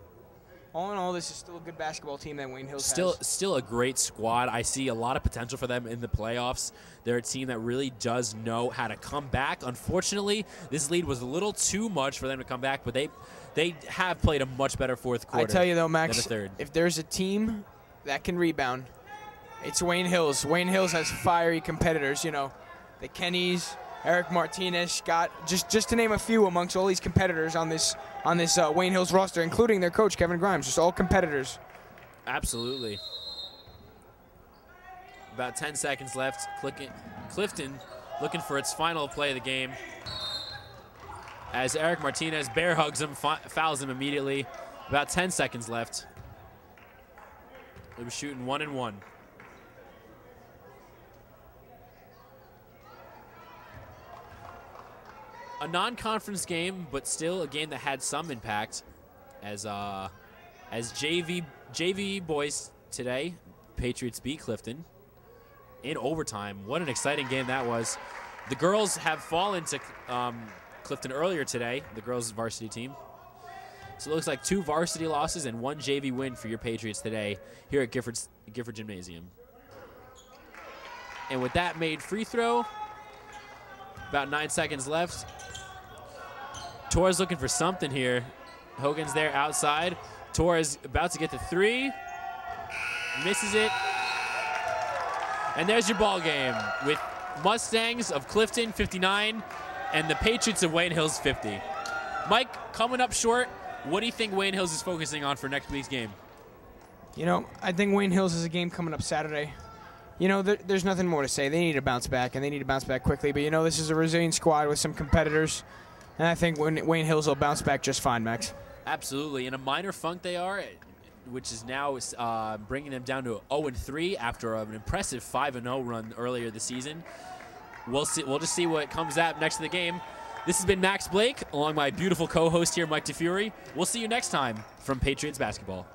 Speaker 2: all in all, this is still a good basketball team that Wayne Hills has.
Speaker 1: Still a great squad. I see a lot of potential for them in the playoffs. They're a team that really does know how to come back. Unfortunately, this lead was a little too much for them to come back, but they have played a much better fourth quarter.
Speaker 2: I tell you though, Max,
Speaker 1: than the third.
Speaker 2: If there's a team that can rebound, it's Wayne Hills. Wayne Hills has fiery competitors. You know, the Kennys, Eric Martinez, Scott, just to name a few amongst all these competitors on this Wayne Hills roster, including their coach, Kevin Grimes, just all competitors.
Speaker 1: Absolutely. About 10 seconds left. Clifton looking for its final play of the game. As Eric Martinez bear hugs him, fouls him immediately. About 10 seconds left. He was shooting 1-1. A non-conference game, but still a game that had some impact, as JV boys today, Patriots beat Clifton in overtime. What an exciting game that was. The girls have fallen to Clifton earlier today, the girls' varsity team. So it looks like 2 varsity losses and 1 JV win for your Patriots today here at Gifford Gymnasium. And with that made free throw, about 9 seconds left. Torres looking for something here. Hogan's there outside. Torres about to get the 3. Misses it. And there's your ball game with Mustangs of Clifton 59 and the Patriots of Wayne Hills 50. Mike, coming up short, what do you think Wayne Hills is focusing on for next week's game?
Speaker 2: You know, I think Wayne Hills has a game coming up Saturday. You know, there's nothing more to say. They need to bounce back, and they need to bounce back quickly. But, you know, this is a resilient squad with some competitors. And I think Wayne Hills will bounce back just fine, Max.
Speaker 1: Absolutely. In a minor funk they are, which is now bringing them down to 0-3 after an impressive 5-0 run earlier this season. We'll just see what comes up next to the game. This has been Max Blake, along my beautiful co-host here, Mike Difiore. We'll see you next time from Patriots Basketball.